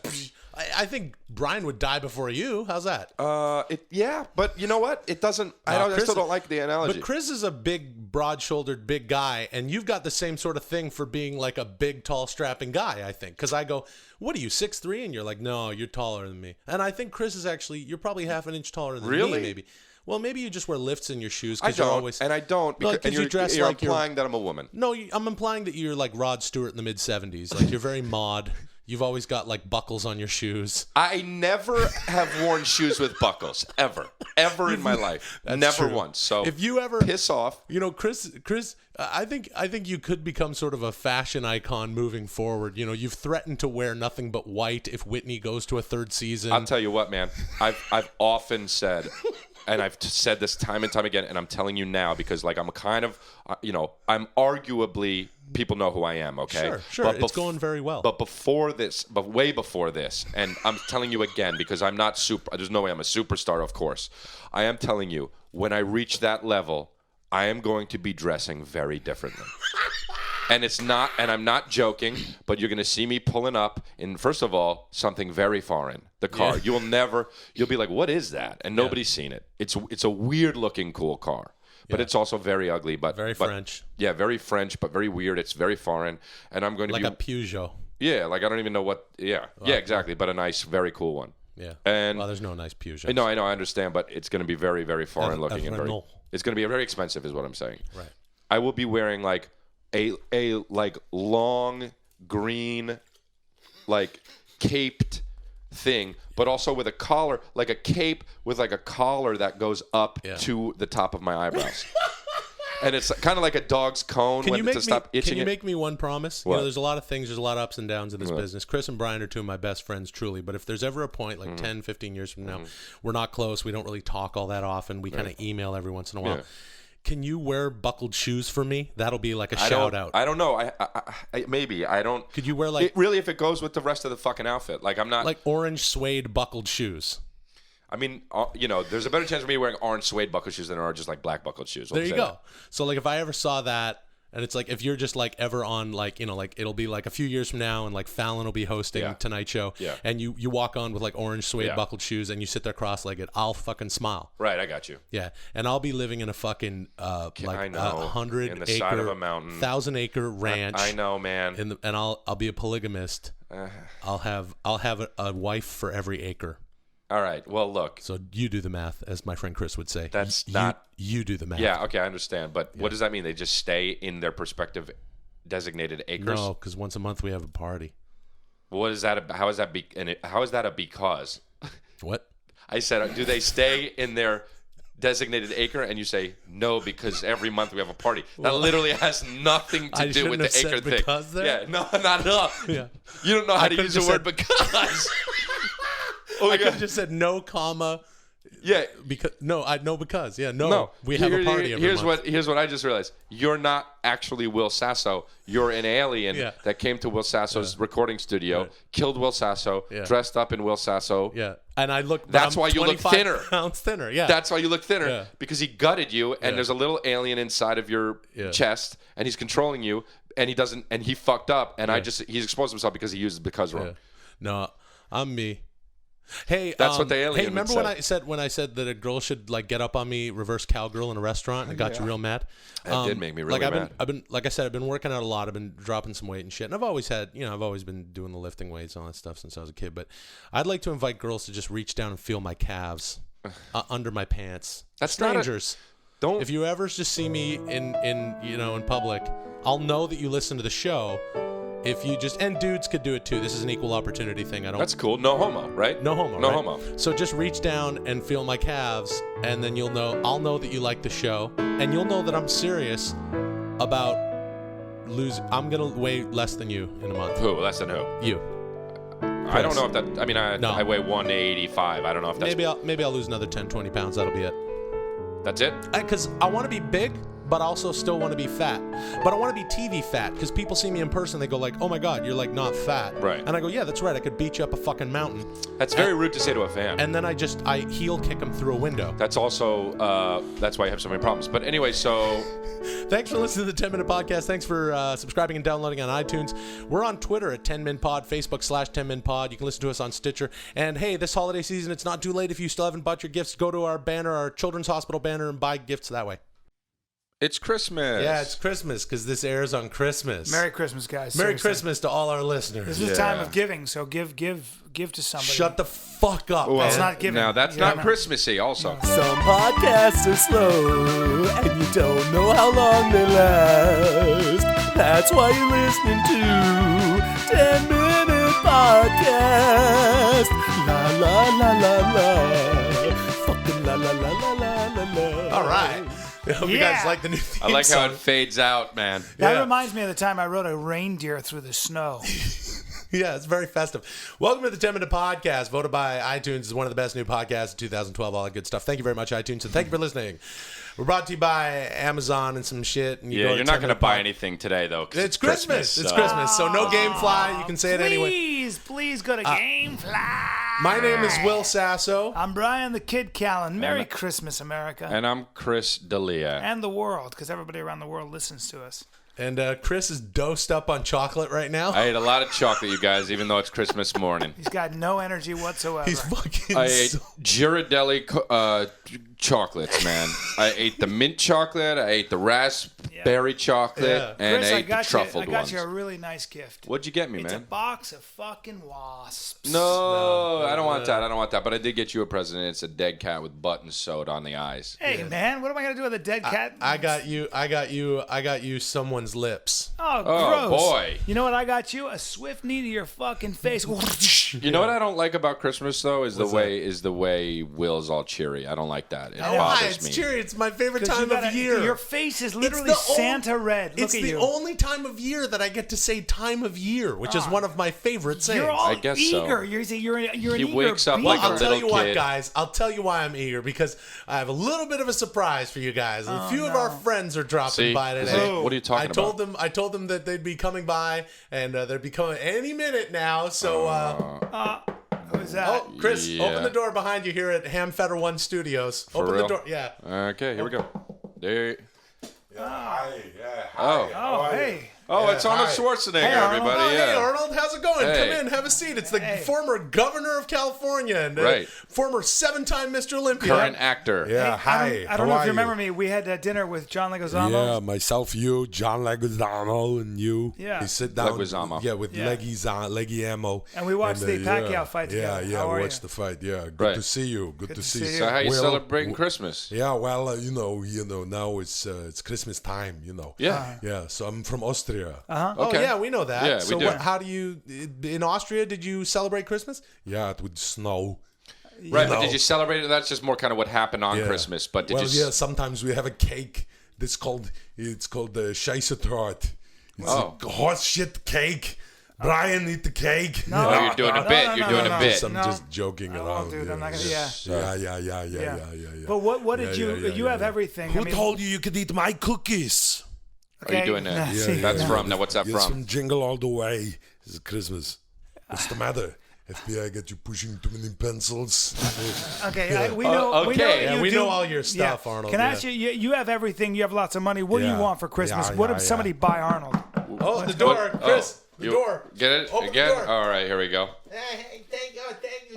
I think Brian would die before you. How's that? But you know what? It doesn't. I still don't like the analogy. But Chris is a big, broad-shouldered, big guy, and you've got the same sort of thing for being like a big, tall, strapping guy. I think because I go, "What are you, 6'3"? And you're like, "No, you're taller than me." And I think Chris is actually you're probably half an inch taller than me, maybe. Well, maybe you just wear lifts in your shoes. I don't, always, and I don't. Because, and you dress you're like implying that I'm a woman. No, I'm implying that you're like Rod Stewart in the mid-'70s. Like you're very mod. You've always got like buckles on your shoes. I never have worn shoes with buckles ever in my life. Never true. once. So if you ever piss off, Chris, I think you could become sort of a fashion icon moving forward. You've threatened to wear nothing but white if Whitney goes to a third season. I'll tell you what, man. I've often said. And I've said this time and time again, and I'm telling you now because, like, I'm kind of, I'm arguably, people know who I am, okay? Sure. But it's going very well. But way before this, and I'm telling you again because I'm not there's no way I'm a superstar, of course. I am telling you, when I reach that level, I am going to be dressing very differently. And I'm not joking, but you're going to see me pulling up in, first of all, something very foreign, the car. Yeah. You'll be like, what is that? And nobody's seen it. It's a weird looking cool car, but it's also very ugly, but French. Yeah, very French, but very weird. It's very foreign. And I'm going to like a Peugeot. Yeah, like I don't even know what, exactly. But a nice, very cool one. Yeah. And there's no nice Peugeot. No, I know, I understand, but it's going to be very, very foreign looking and it's going to be very expensive is what I'm saying. Right. I will be wearing like a like long green like caped thing, but also with a collar, like a cape with like a collar that goes up to the top of my eyebrows. And it's kind of like a dog's cone stop itching. Can you make me one promise? What? There's a lot of things, there's a lot of ups and downs in this business. Chris and Brian are two of my best friends, truly. But if there's ever a point, like 10, 15 years from now, we're not close, we don't really talk all that often, we kind of email every once in a while. Yeah. Can you wear buckled shoes for me? That'll be like a shout out. I don't know. Maybe. I don't. Could you wear like... really, if it goes with the rest of the fucking outfit. Like, I'm not... Like orange suede buckled shoes. I mean, there's a better chance of me wearing orange suede buckled shoes than there are just like black buckled shoes. There you go. So like if I ever saw that, and it's like if you're just like ever on like, like it'll be like a few years from now and like Fallon will be hosting Tonight Show and you walk on with like orange suede buckled shoes and you sit there cross-legged, I'll fucking smile. Right, I got you. Yeah, and I'll be living in a fucking like 100 in the acre, side of a mountain, 1,000 acre ranch. I know, man. And I'll be a polygamist. I'll have a wife for every acre. All right. Well, look. So you do the math, as my friend Chris would say. That's not... You do the math. Yeah, okay, I understand. But what does that mean? They just stay in their prospective designated acres? No, because once a month we have a party. What is that? How is that a because? What? I said, do they stay in their designated acre? And you say, no, because every month we have a party. That literally has nothing to do with the acre thing. Because there? Yeah, no, not at all. Yeah. You don't know how to use the word because. I could have just said no, comma. Yeah. Because we have a party every here's month. Here's what I just realized. You're not actually Will Sasso. You're an alien that came to Will Sasso's recording studio, killed Will Sasso, dressed up in Will Sasso. Yeah. And I look. That's why you look thinner. Pounds thinner. Yeah. That's why you look thinner. Yeah. Because he gutted you, and there's a little alien inside of your chest, and he's controlling you, and he fucked up, and he's exposed himself because he used because wrong. Yeah. No, I'm me. Hey, that's what the alien. Hey, remember when I said that a girl should like get up on me, reverse cowgirl in a restaurant, and it got you real mad? That did make me really mad. I've been like I said, I've been working out a lot. I've been dropping some weight and shit, and I've always been doing the lifting weights and all that stuff since I was a kid. But I'd like to invite girls to just reach down and feel my calves under my pants. That's strangers. Don't. If you ever just see me in public, I'll know that you listen to the show. If you just, and dudes could do it too. This is an equal opportunity thing. That's cool. No homo, right? No homo. No right? homo. So just reach down and feel my calves, and then I'll know that you like the show, and you'll know that I'm serious about I'm gonna weigh less than you in a month. Who? Less than who? You. I don't know if that. I mean, I weigh 185. I don't know if that's. Maybe I'll lose another 10, 20 pounds. That'll be it. That's it? Because I want to be big, but I also still want to be fat. But I want to be TV fat, because people see me in person, they go like, oh my God, you're like not fat. Right. And I go, yeah, that's right. I could beat you up a fucking mountain. That's very rude to say to a fan. And then I heel kick him through a window. That's also, that's why I have so many problems. But anyway, so... Thanks for listening to the 10-Minute Podcast. Thanks for subscribing and downloading on iTunes. We're on Twitter at 10MinPod, Facebook /10MinPod. You can listen to us on Stitcher. And hey, this holiday season, it's not too late. If you still haven't bought your gifts, go to our banner, our Children's Hospital banner, and buy gifts that way. It's Christmas. Yeah, it's Christmas because this airs on Christmas. Merry Christmas, guys. Merry Seriously. Christmas to all our listeners. This is a time of giving, so give to somebody. Shut the fuck up. Well, That's not giving. Now, that's not Christmassy also. Some podcasts are slow, and you don't know how long they last. That's why you're listening to 10-Minute Podcast. La la la la la. Fucking la la la la la la. All right. I hope you guys like the new theme I like how song. it fades out, man. That reminds me of the time I rode a reindeer through the snow. Yeah, it's very festive. Welcome to the 10-Minute Podcast, voted by iTunes as one of the best new podcasts of 2012, all that good stuff. Thank you very much, iTunes, and thank you for listening. We're brought to you by Amazon and some shit. And you're not going to buy anything today, though. It's Christmas. It's Christmas, so no Gamefly. You can say it anyway. Please go to Gamefly. My name is Will Sasso. I'm Bryan the Kid Callen. Merry Christmas, America. And I'm Chris D'Elia. And the world, because everybody around the world listens to us. And Chris is dosed up on chocolate right now. I ate a lot of chocolate, you guys, even though it's Christmas morning. He's got no energy whatsoever. He's fucking I ate Ghirardelli chocolates, man. I ate the mint chocolate, I ate the raspberry chocolate, and Chris, I ate the truffled I got ones. you a really nice gift. What'd you get me, It's a man? box of fucking wasps. No, I don't want that. I don't want that. But I did get you a present. It's a dead cat with buttons sewed on the eyes. Hey, man, what am I going to do with a dead cat? I got you someone's lips. Oh, Oh, gross. boy. You know what I got you? A swift knee to your fucking face. You know what I don't like about Christmas though is the way Will's all cheery. I don't like that. It bothers It's me. cheery. It's my favorite 'Cause time of year. Your face is literally the Santa red. Look It's at the you. only time of year that I get to say time of year, which is one of my favorite sayings. You're all I guess so. eager. You're an He eager wakes up beaver. like a I'll tell little you what, kid. guys. I'll tell you why I'm eager, because I have a little bit of a surprise for you guys. A few of our friends are dropping See? by today. See? What are you talking about? I told them that they'd be coming by, and they'd be coming any minute now. So, Who's that? oh, Chris, Yeah. open the door behind you here at Hamfetter One Studios. Open real? the door. Yeah. Okay, here we go. There. Hi. Oh. Oh, hey. Oh, it's Arnold Schwarzenegger, Hey, Arnold. everybody. Oh, yeah. hey, Arnold, how's it going? Hey. Come in, have a seat. It's the former governor of California and Right. former 7-time Mr. Olympia. Current actor. Yeah, hi. I don't know How if you are remember me. We had dinner with John Leguizamo. Yeah, myself, you, John Leguizamo, and you. Yeah. We sit down. Leguizamo. Yeah, with Yeah. Leguizamo. And we watched the Pacquiao fight Yeah, together. yeah, How we are watched you? the fight. Yeah, good Right. to see you. Good to see you. So how you Well, celebrating Christmas? Yeah, well, you know, now it's Christmas time. Yeah. Yeah, so I'm from Austria. Oh, Okay. yeah, we know that. Yeah, we so do. how do you, in Austria, did you celebrate Christmas? Yeah, it would snow. Right, but know. did you celebrate it? That's just more kind of what happened on Yeah. Christmas. But did Well, you? yeah, sometimes we have a cake. It's called the Scheissetraut. It's Oh. a horse shit cake. Brian, eat the cake. No. Oh, you're doing a bit. You're doing a bit. I'm just joking around. Dude, I'm not gonna. Yeah. But what did you have everything? Who told you could eat my cookies? Are you doing that? That's from. Now, what's that It's from? from Jingle All the Way. It's Christmas. What's the matter? FBI got you pushing too many pencils. Okay, we know. okay. We do- know all your stuff, Arnold. Can I ask you? You have everything. You have lots of money. What do you want for Christmas? What if somebody buy Arnold? Oh, the door, Chris. The door. Get it Open again? the door. All right, here we go. Hey, thank you.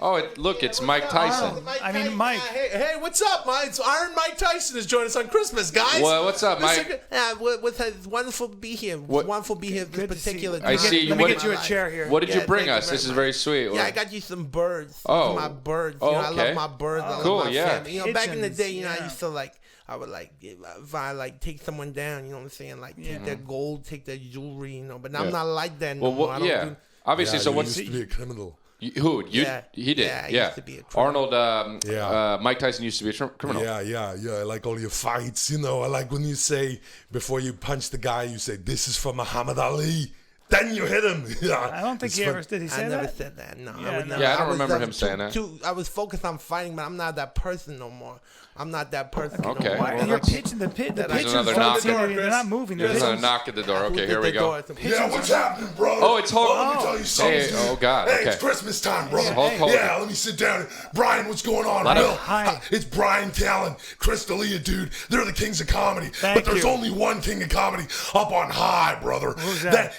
Oh, look, it's Mike Tyson. I mean, Mike. Hey, what's up, Mike? It's Iron Mike Tyson is joining us on Christmas, guys. Well, what's up, Mike? It's wonderful to be here. Wonderful to be here this particular I see. Let me get you a chair here. What did you bring thank us? you This is very very sweet. Yeah, I got you some birds. Oh. My birds. Oh, I okay. love my birds. I Cool, love my yeah. family. Back in the day, Pigeons, I used to I would if I take someone down, you know what I'm saying? Take their gold, take their jewelry, but now I'm not like that no more. I don't do, Obviously, so you what's used to be a criminal. who? You? Yeah. He did. Yeah, I Yeah. used to be a criminal. Arnold. Mike Tyson used to be a criminal. Yeah. I like all your fights. I like when you say, before you punch the guy, you say, this is for Muhammad Ali. Then you hit him. I don't think he ever did. He I say never that? said that. No, Yeah, I would no. never. Yeah, I don't was remember never him saying that. I was focused on fighting, but I'm not that person no more. I'm not that person. Okay. No more. Why? Well, You're that's- pitching the There's pigeons another don't knock see at the anything. They're not moving. They're There's just- another knock at the door. Okay, Who here did we the go. door? Yeah, what's happening, brother? Oh, it's Hulk. Let me tell you something. Hey, oh, God, Hey, okay. it's Christmas time, brother. Hulk Hogan. Yeah, let me sit down. Brian, what's going on? Let him- Bill, Hi. it's Bryan Callen, Chris D'Elia, dude. They're the kings of comedy. Thank but there's you. only one king of comedy up on high, brother. Who's that?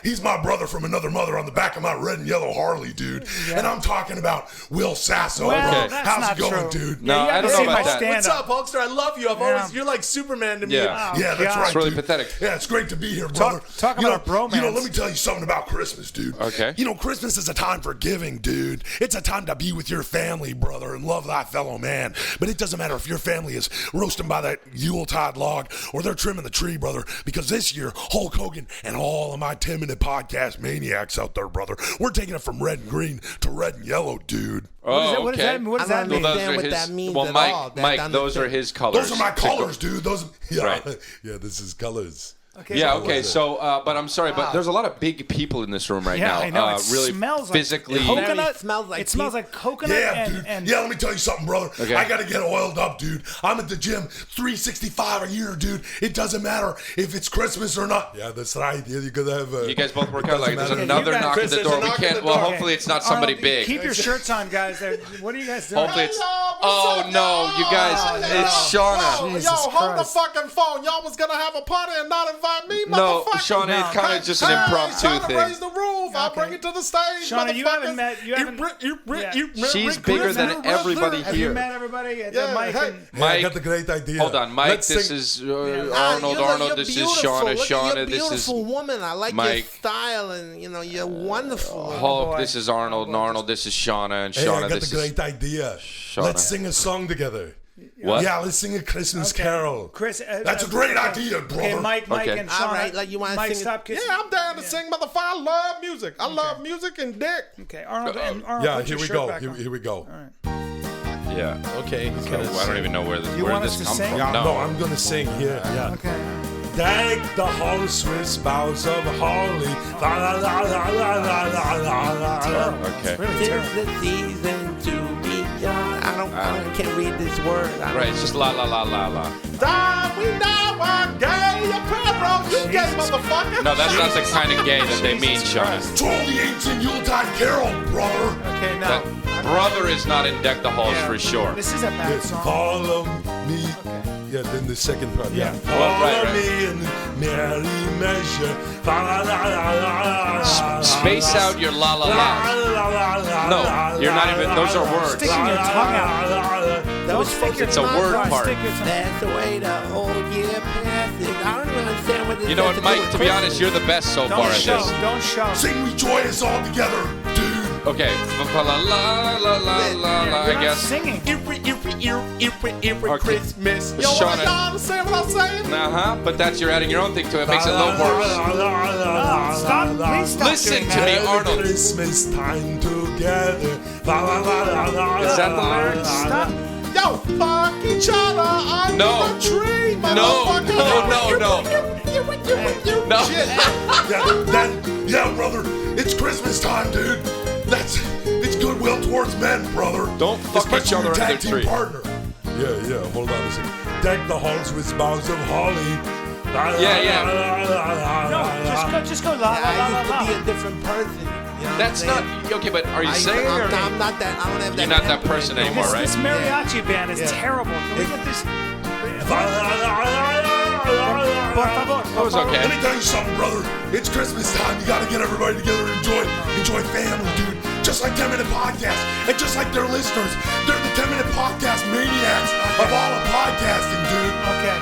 He's my brother from another mother on the back of my red and yellow Harley, dude. And I'm talking about Will Sasso. Well, bro. that's How's not it going, true. dude? No, you I gotta don't know see about my that. stand What's up, Hulkster? I love you. You're like Superman to me. Yeah. Yeah, that's God. right. It's really dude. pathetic. Yeah, it's great to be here, brother. talk about a bromance. Let me tell you something about Christmas, dude. Okay. Christmas is a time for giving, dude. It's a time to be with your family, brother, and love thy fellow man. But it doesn't matter if your family is roasting by that Yuletide log or they're trimming the tree, brother, because this year, Hulk Hogan and all of my 10-minute podcast maniacs out there, brother, we're taking it from red and green to red and yellow, dude. Oh, What does okay. that mean? What does I that don't mean? understand what that means Well, at Mike, all. That Mike, doesn't those are fit. his colors. Those are my colors, dude. Right. Yeah, this is colors. Okay, Yeah, so- okay, so, but I'm sorry, but there's a lot of big people in this room right Yeah, now. I know. It really smells like physically. coconut. It smells like It smells like coconut. Yeah, dude. and Yeah, let me tell you something, brother. Okay. I got to get oiled up, dude. I'm at the gym 365 a year, dude. It doesn't matter if it's Christmas or not. Yeah, that's right. Yeah, you gotta have. You guys both work out like there's matter. another You guys- knock Chris, at the there's a door. We knock at can't. the Well, door. hopefully it's not somebody Arnold, big. Keep your shirts on, guys. What are you guys doing? Hopefully it's. Oh no, you guys! It's Shauna. Jesus hold the Christ. fucking phone. Y'all was gonna have a party and not invite me, No, motherfucker. Shauna, it's kind of just an impromptu trying to thing. raise the roof. I'll bring it to the stage. Shauna, you haven't motherfuckers. met- you haven't- Yeah. She's bigger than everybody Have you here. met everybody at Yeah, the mic? hey. and- Yeah, I Mike, got the great idea. hold on, Mike. Let's This sing- is You're Arnold. This is beautiful. Shauna. Look at Shauna. you're This is beautiful woman. I like your Mike. style, and you're wonderful. Hulk. boy. This is Arnold. And Arnold. This is Shauna. And Hey, I Shauna. got This the is great idea. Shauna. Let's sing a song together. what? Yeah, let's sing a Christmas Okay. carol. Chris, That's a great idea, brother. Okay, Mike, Okay. and All Shauna. right, like you wanna Mike, sing it? stop kissing. Yeah, I'm down to sing, motherfucker. I love music. I love music and dick. Okay, Arnold. And Arnold, Yeah, put here your we shirt go. back Here, on. here we go. Yeah. Okay. he's gonna I don't even know where this, You where want this us to come sing? from. Yeah, No. no, I'm gonna sing here. Yeah. Okay. Deck the halls with spouts of holly. La la la la la la la la la. Okay. Really Tis terrible. the season to be young. I can't read this word. Right. It's just la la la la la. We now are gay. Your parents, you gay, motherfucker. No, that's not the kind of gay that they mean, Shauna. It's all the ancient Yuletide carol, brother. Okay, now. That brother is not in Deck the Halls for sure. This is a bad song. Follow me. Yeah, then the second part. Yeah. Follow Well, right. me in merry measure. La la la la la la. Space out your la la la. No, you're not even. Those are words. Sticking your tongue out. That was supposed to It's a be my word part. part. Stick your tongue. That's the way the old year passes. I don't even understand what this You know has what, to do Mike? with To be Christmas. honest, you're the best so far Don't at show. this. Don't show. Sing we joyous all together, dude. Okay. La la la la la la. I You're not guess. singing. Okay. Christmas. Yo, Shauna. y'all understand what I'm saying? But that's you're adding your own thing to it. Makes it a little worse. Stop. Please stop Listen doing to that. me, Arnold. Christmas time together. La la la la la. Is that the lyrics? Stop. Yo, fuck each other under No. the tree, No, motherfucker. no, no, no. No. Yeah, then Yeah, brother, it's Christmas time, dude. It's goodwill towards men, brother. Don't fuck Especially each other your under tag the team tree. partner. Yeah, hold on a second. Deck the halls with boughs of holly. Yeah. Just go la la I la used to la. be a different person. You know what That's I'm not saying? okay. But are you I'm saying? I'm not that. I don't have that. You're not that temperament person no anymore, more. right? This mariachi band is terrible. Can we get this? Por favor. That was okay. Let me tell you something, brother. It's Christmas time. You gotta get everybody together and enjoy family, dude. Just like 10-Minute Podcast. And just like their listeners. They're the 10-Minute Podcast maniacs of all of podcasting, dude. Okay.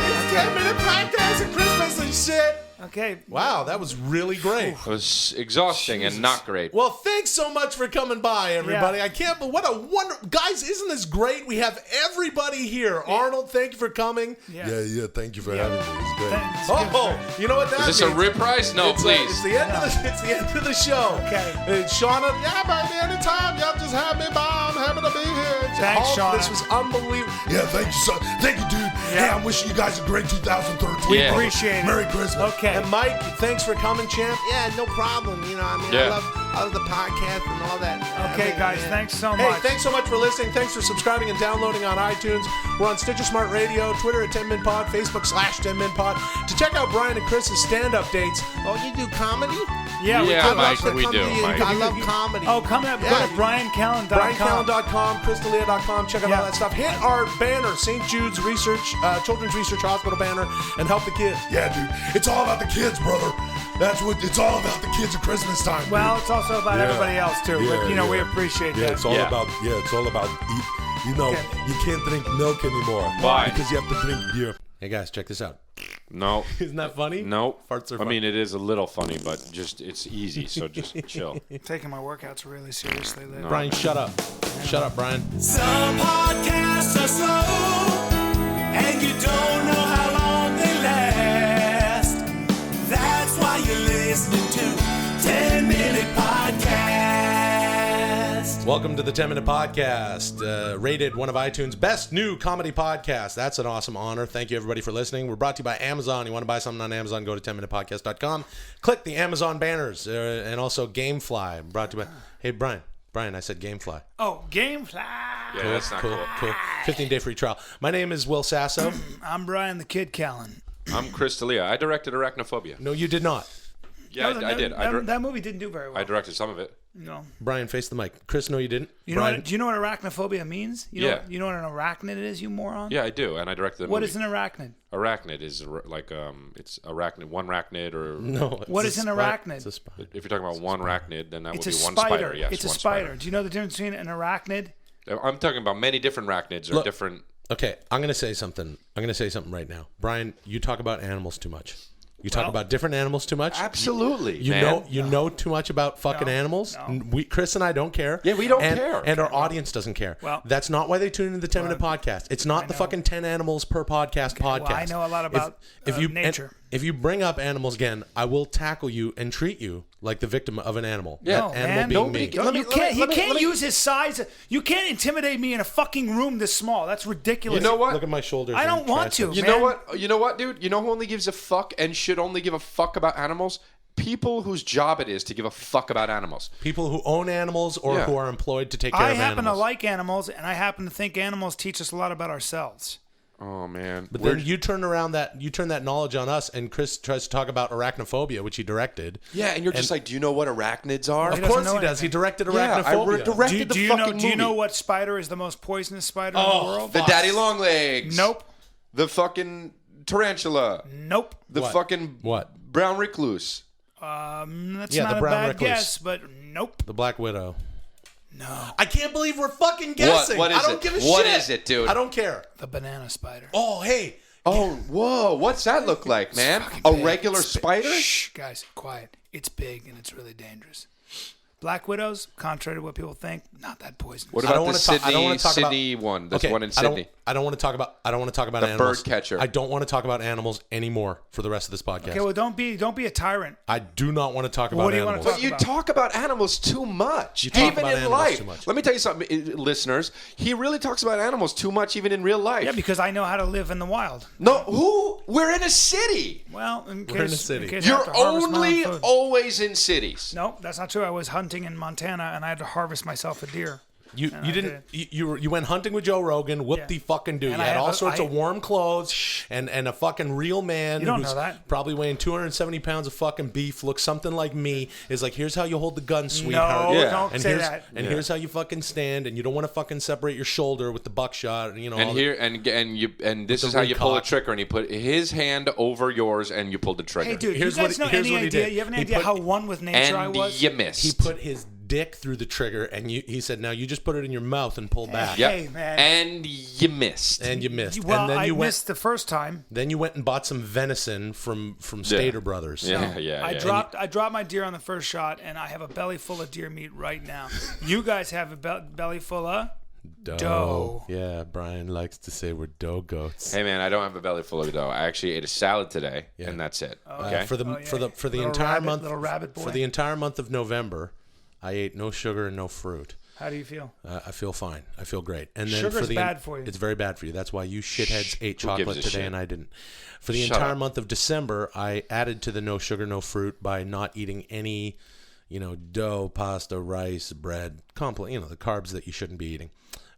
It's 10-minute podcast and Christmas and shit. Okay. Wow, that was really great. It was exhausting and not great. Well, thanks so much for coming by, everybody. Yeah. I can't believe what a wonder, guys! Isn't this great? We have everybody here. Arnold, thank you for coming. Yeah. Yeah, thank you for having me. It's great. Thanks. Oh, you know what that Is means? this a reprise? No, It's please. it's the end of the. It's the end of the show. Okay. Shauna, yeah, baby, anytime. Y'all just have me by. I'm happy to be here. Thanks, Shauna. This was unbelievable. Yeah, thank you, son. Thank you, dude. Hey, I'm wishing you guys a great 2013. We appreciate it. Merry Christmas. Okay. And Mike, thanks for coming, champ. Yeah, no problem. You know, I mean, Yeah. I love the podcast and all that. Okay, I mean, guys. yeah. Thanks so Hey, much. thanks so much for listening. Thanks for subscribing and downloading on iTunes. We're on Stitcher Smart Radio, Twitter at 10MinPod, Facebook /10MinPod. To check out Brian and Chris's stand-up dates. Oh, you do comedy? Yeah, we Yeah, talk I Mike, love to we come do, to you. Mike. I love comedy. Oh, come up. Go Yeah. to BryanCallen.com. BryanCallen.com, ChrisDelia.com. Check out all that stuff. Hit our banner, St. Jude's Children's Research Hospital banner, and help the kids. Yeah, dude. It's all about the kids, brother. That's what it's all about, the kids at Christmas time. Dude. Well, it's also about Yeah. everybody else too. Yeah, but we yeah. appreciate Yeah, that. it's all Yeah. about you know, Okay. you can't drink milk anymore. Why? Because you have to drink beer. Hey, guys, check this out. No. Isn't that funny? No. Farts are I fun. mean, it is a little funny, but just it's easy, so just chill. Taking my workouts really seriously lately. Brian, shut up. Shut up, Brian. Some podcasts are slow, and you don't know how long they last. That's why you're listening to 10-Minute Podcast. Welcome to the 10-Minute Podcast, rated one of iTunes' best new comedy podcasts. That's an awesome honor. Thank you, everybody, for listening. We're brought to you by Amazon. You want to buy something on Amazon, go to 10minutepodcast.com. Click the Amazon banners, and also Gamefly. Brought to you by... Hey, Brian, I said Gamefly. Oh, Gamefly. Yeah, that's not cool. 15-day free trial. My name is Will Sasso. I'm Brian the Kid Callen. I'm Chris D'Elia. I directed Arachnophobia. No, you did not. Yeah, I did. That movie didn't do very well. I directed some of it. No. Brian, face the mic. Chris, no, you didn't. You know Brian, what, do you know what arachnophobia means? Yeah. You know what an arachnid is, you moron? Yeah, I do, and I directed the What movie. is an arachnid? Arachnid is like it's arachnid, one arachnid, or no. What it's is a an spider. arachnid? It's a spider. if you're talking about one arachnid, then that It's would a be one spider. spider. Yes, It's a one spider. Do you know the difference between an arachnid? I'm talking about many different arachnids or Look. different. Okay, I'm going to say something. Right now. Brian, you talk about animals too much. You talk about different animals too much. Absolutely, You know too much about fucking animals. No. Chris and I don't care. Yeah, we don't and, care. And our audience doesn't care. Well- that's not why they tune into the 10-minute podcast. It's not the fucking 10 animals per podcast podcast. Well, I know a lot about nature. If you bring up animals again, I will tackle you and treat you like the victim of an animal. Yeah. That No, animal man. being Nobody me. can- You can't use his size. You can't intimidate me in a fucking room this small. That's ridiculous. You know what? Look at my shoulders. I and don't want to. triceps. You Man. know what? You know what, dude? You know who only gives a fuck and should only give a fuck about animals? People whose job it is to give a fuck about animals. People who own animals or Yeah. who are employed to take care I of happen animals. to like animals, and I happen to think animals teach us a lot about ourselves. Oh man. But then you turn that knowledge on us, and Chris tries to talk about Arachnophobia, which he directed. Yeah, and you're just like, do you know what arachnids are? Of doesn't course know he does. anything. He directed Yeah, I Arachnophobia. directed the fucking Do you know movie. what spider is the most poisonous spider in the world? The daddy long legs. Nope. The fucking tarantula. Nope. The What? fucking What? brown recluse. That's Yeah, not the a brown bad recluse. guess, but nope. The Black Widow. No. I can't believe we're fucking guessing. What is I don't it? give a What shit. is it, dude? I don't care. The banana spider. Oh, hey. Oh, whoa! What's that look like, man? fucking A big. regular It's big. spider? Shh, guys, quiet. It's big and it's really dangerous. Black widows, contrary to what people think, not that poisonous. What I don't about the wanna talk about- Sydney one? That's one in Sydney. I don't want to talk about The animals. bird catcher. I don't want to talk about animals anymore for the rest of this podcast. Okay, well, don't be a tyrant. I do not want to talk about What do you wanna animals. talk You about? talk about animals too much, talk even about in animals life. too much. Let me tell you something, listeners. He really talks about animals too much, even in real life. Yeah, because I know how to live in the wild. No, who? We're in a city. Well, in case, We're in a city. in case I You're have to harvest my own only food. always in cities. No, that's not true. I was hunting in Montana, and I had to harvest myself a deer. You didn't you went hunting with Joe Rogan. Whoop the fucking do. You And I had have all a- sorts of warm clothes and a fucking real man You don't who's know that. probably weighing 270 pounds of fucking beef, looks something like me. Is like, here's how you hold the gun, sweetheart. No, Yeah. don't and say here's, that. And here's how you fucking stand, and you don't want to fucking separate your shoulder with the buckshot. And, you know, all And the- here and this the is how you pull a recock. trigger, and he put his hand over yours, and you pulled the trigger. Hey, dude, Here's you guys what- know here's any what he idea? did. You have any He idea put- how one with nature I and was? you missed. he put his dick through the trigger, and he said, now you just put it in your mouth and pull back. Yep. Hey, man. And you missed. And you missed. Well, and then I you went. missed the first time. Then you went and bought some venison from Stater Brothers. yeah, yeah. I yeah. dropped my deer on the first shot, and I have a belly full of deer meat right now. You guys have a belly full of dough. Yeah, Brian likes to say we're dough goats. Hey man, I don't have a belly full of dough. I actually ate a salad today, and that's it. Okay. For the Oh, yeah. for the Little entire rabbit- month little rabbit boy. for the entire month of November, I ate no sugar and no fruit. How do you feel? I feel fine. I feel great. And then Sugar's for the bad for you. It's very bad for you. That's why you shitheads ate Who gives chocolate a today shit? and I didn't. For the Shut entire up. month of December, I added to the no sugar, no fruit by not eating any, dough, pasta, rice, bread, the carbs that you shouldn't be eating.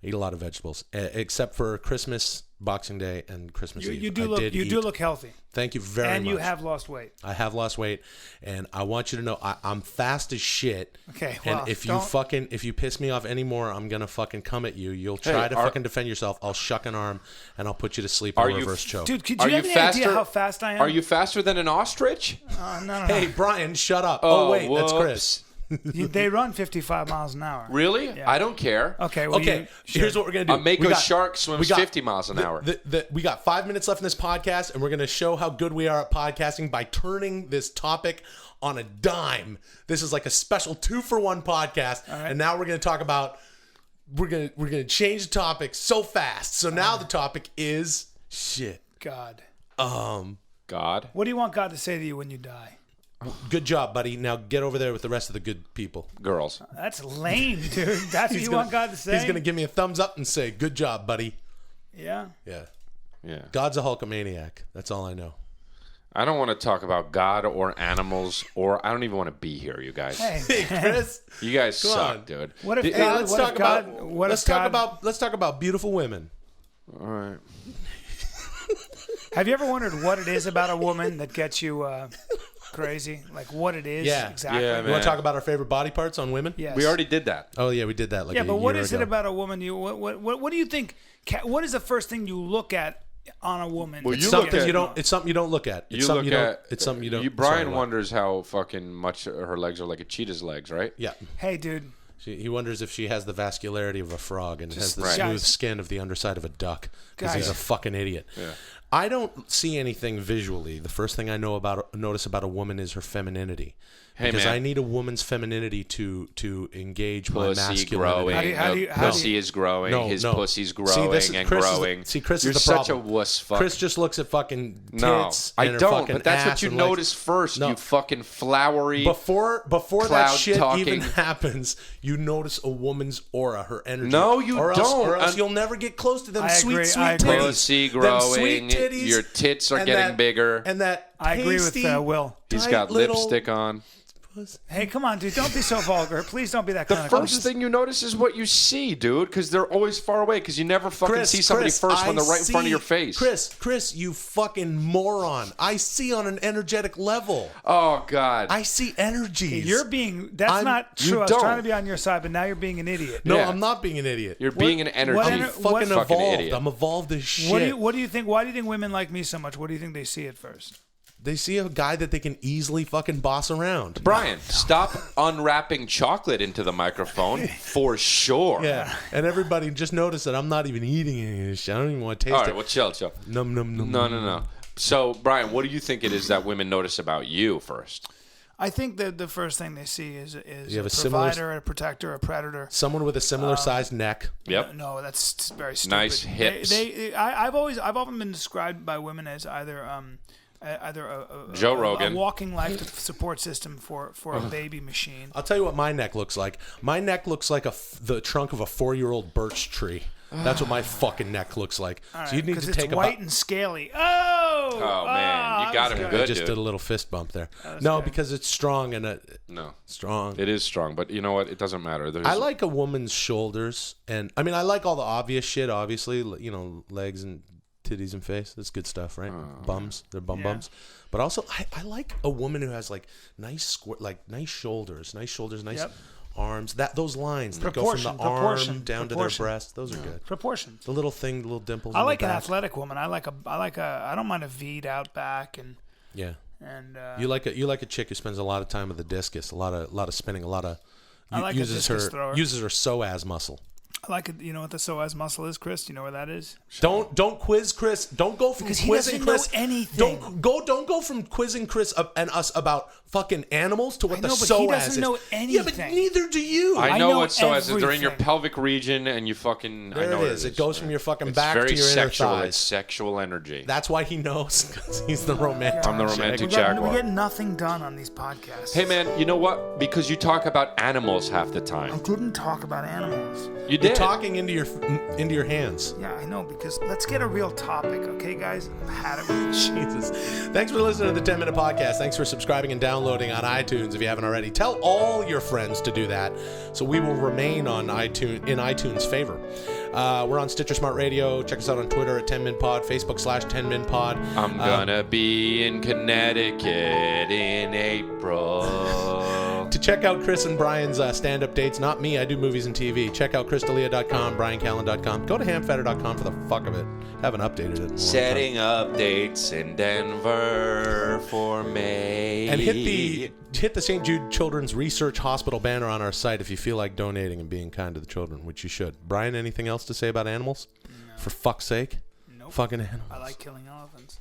I eat a lot of vegetables, except for Christmas, Boxing Day, and Christmas Eve. You do look healthy, Thank you very much. and you have lost weight. I have lost weight, and I want you to know I'm fast as shit. Okay, and well, if you piss me off anymore, I'm gonna fucking come at you. You'll try to fucking defend yourself. I'll shuck an arm, and I'll put you to sleep in a reverse choke. Dude, could Are you have you any idea faster- how fast I am? Are you faster than an ostrich? No. Hey, Brian, shut up. Oh, wait, that's Chris. They run 55 miles an hour. Really? Yeah. I don't care. Okay. Well, Okay, sure. here's what we're gonna do. A Mako We got- shark we swims got 50 miles an hour. We got 5 minutes left in this podcast, and we're gonna show how good we are at podcasting by turning this topic on a dime. This is like a special 2-for-1 podcast, right. and now we're gonna talk about. We're gonna change the topic so fast. So now the topic is shit. God. God. What do you want God to say to you when you die? Good job, buddy. Now get over there with the rest of the good people. Girls. That's lame, dude. That's what you want God to say? He's gonna give me a thumbs up and say, "Good job, buddy." Yeah. Yeah. Yeah. God's a Hulkamaniac. That's all I know. I don't want to talk about God or animals, or I don't even want to be here, you guys. Hey, Chris. You guys Come suck, on. dude. what if Hey, God? let's What talk if God? about What let's if God? talk about beautiful women. All right. Have you ever wondered what it is about a woman that gets you crazy? Like what it is Yeah. exactly? Yeah, You man. want to talk about our favorite body parts on women? Yes. We already did that. Oh yeah, we did that. Like Yeah, a but what year is it ago. about a woman? What do you think? What is the first thing you look at on a woman? Well, that you gets look at- You don't. It's something you don't look at. It's something you don't. It's something you don't. Brian sorry, what? wonders how fucking much her legs are like a cheetah's legs, right? Yeah. Hey, dude. He wonders if she has the vascularity of a frog and has the right. smooth Guys. skin of the underside of a duck because he's Guys. a fucking idiot. Yeah. I don't see anything visually. The first thing I notice about a woman is her femininity. Hey, because man. I need a woman's femininity to engage my Pussy masculinity. growing. How do you- how do pussy you- is growing. No, His no. pussy's See, growing this- and Chris is the- growing. see, Chris is You're the such a problem. wuss fuck. Chris just looks at fucking tits. No, I and her don't. fucking But that's ass what you and legs. notice first. No. You fucking flowery. Before that cloud shit talking. even happens, you notice a woman's aura, her energy. No, you or else, don't. Or else And- you'll never get close to them I sweet, agree, sweet I agree. titties. Pussy Them sweet growing. titties Your tits are and getting that- bigger. And that I agree with pasty, Will. He's tight got little lipstick on. pussy. Hey, come on, dude. Don't be so vulgar. Please don't be that The kind of first thing you notice is what you see, dude, because they're always far away. Because you never fucking see somebody first when they're right in front of your face. Chris, you fucking moron. I see on an energetic level. Oh God. I see energies. You're being. That's I'm- not you true. I was don't. trying to be on your side, but now you're being an idiot. No, Yeah. I'm not being an idiot. You're being an energy. what I'm ener- fucking what- evolved. idiot. I'm evolved as shit. What do you think? Why do you think women like me so much? What do you think they see at first? They see a guy that they can easily fucking boss around. Brian, stop unwrapping chocolate into the microphone for sure. Yeah, and everybody just noticed that I'm not even eating any of this shit. I don't even want to taste All it. right, well, chill. Num num num. No. So, Brian, what do you think it is that women notice about you first? I think that the first thing they see is You have a a similar- provider, a protector, a predator. Someone with a similar sized neck. Yep. No, that's very stupid. Nice hips. I've often been described by women as either a Joe Rogan. a walking life support system for a baby machine. I'll tell you what my neck looks like. My neck looks like the trunk of a 4-year-old birch tree. That's what my fucking neck looks like. So you need to take it's white and scaly. Oh man, you got him good. good. I just dude. did a little fist bump there. No, good. because it's strong and No. strong. It is strong, but you know what? It doesn't matter. I like a woman's shoulders, and I mean, I like all the obvious shit. Obviously, legs and titties and face. That's good stuff, right? Bums, they're bums. But also, I like a woman who has like nice shoulders, nice arms. Those lines that go from the arm down to their breast. Those are good. Proportions. The little dimples. I in like the an back. athletic woman. I don't mind a V'd out back and. Yeah. And You like a chick who spends a lot of time with the discus, a lot of spinning, I like a discus thrower. uses her psoas muscle. I like it. You know what the psoas muscle is, Chris? Do you know where that is? Don't quiz Chris. Don't go from Because he quizzing doesn't know Chris. anything. Don't go from quizzing Chris and us about fucking animals to what the know, psoas but he doesn't is. know Yeah, but anything. neither do you. I I know know what psoas is. They're in your everything. pelvic region, and you fucking. There I know it is. It goes from your fucking back very to your sexual. inner thighs. It's sexual energy. That's why he knows, because he's the romantic. I'm the romantic We jaguar. get nothing done on these podcasts. Hey man, you know what? Because you talk about animals half the I time. didn't talk about animals. You You're did. talking into your hands. Yeah, I know, because let's get a real topic, okay, guys? I've had it with this. Jesus. Thanks for listening to the 10 Minute Podcast. Thanks for subscribing and downloading on iTunes if you haven't already. Tell all your friends to do that so we will remain on iTunes favor. We're on Stitcher Smart Radio. Check us out on Twitter at 10MinPod, Facebook /10MinPod. I'm gonna be in Connecticut in April. To check out Chris and Brian's stand-up dates, not me, I do movies and TV. Check out ChrisDelia.com, BryanCallen.com. Go to hamfatter.com for the fuck of it. Haven't updated it in a long time. Setting up dates in Denver for May. And hit the St. Jude Children's Research Hospital banner on our site if you feel like donating and being kind to the children, which you should. Brian, anything else to say about animals? No. For fuck's sake? Nope. Fucking animals. I like killing elephants.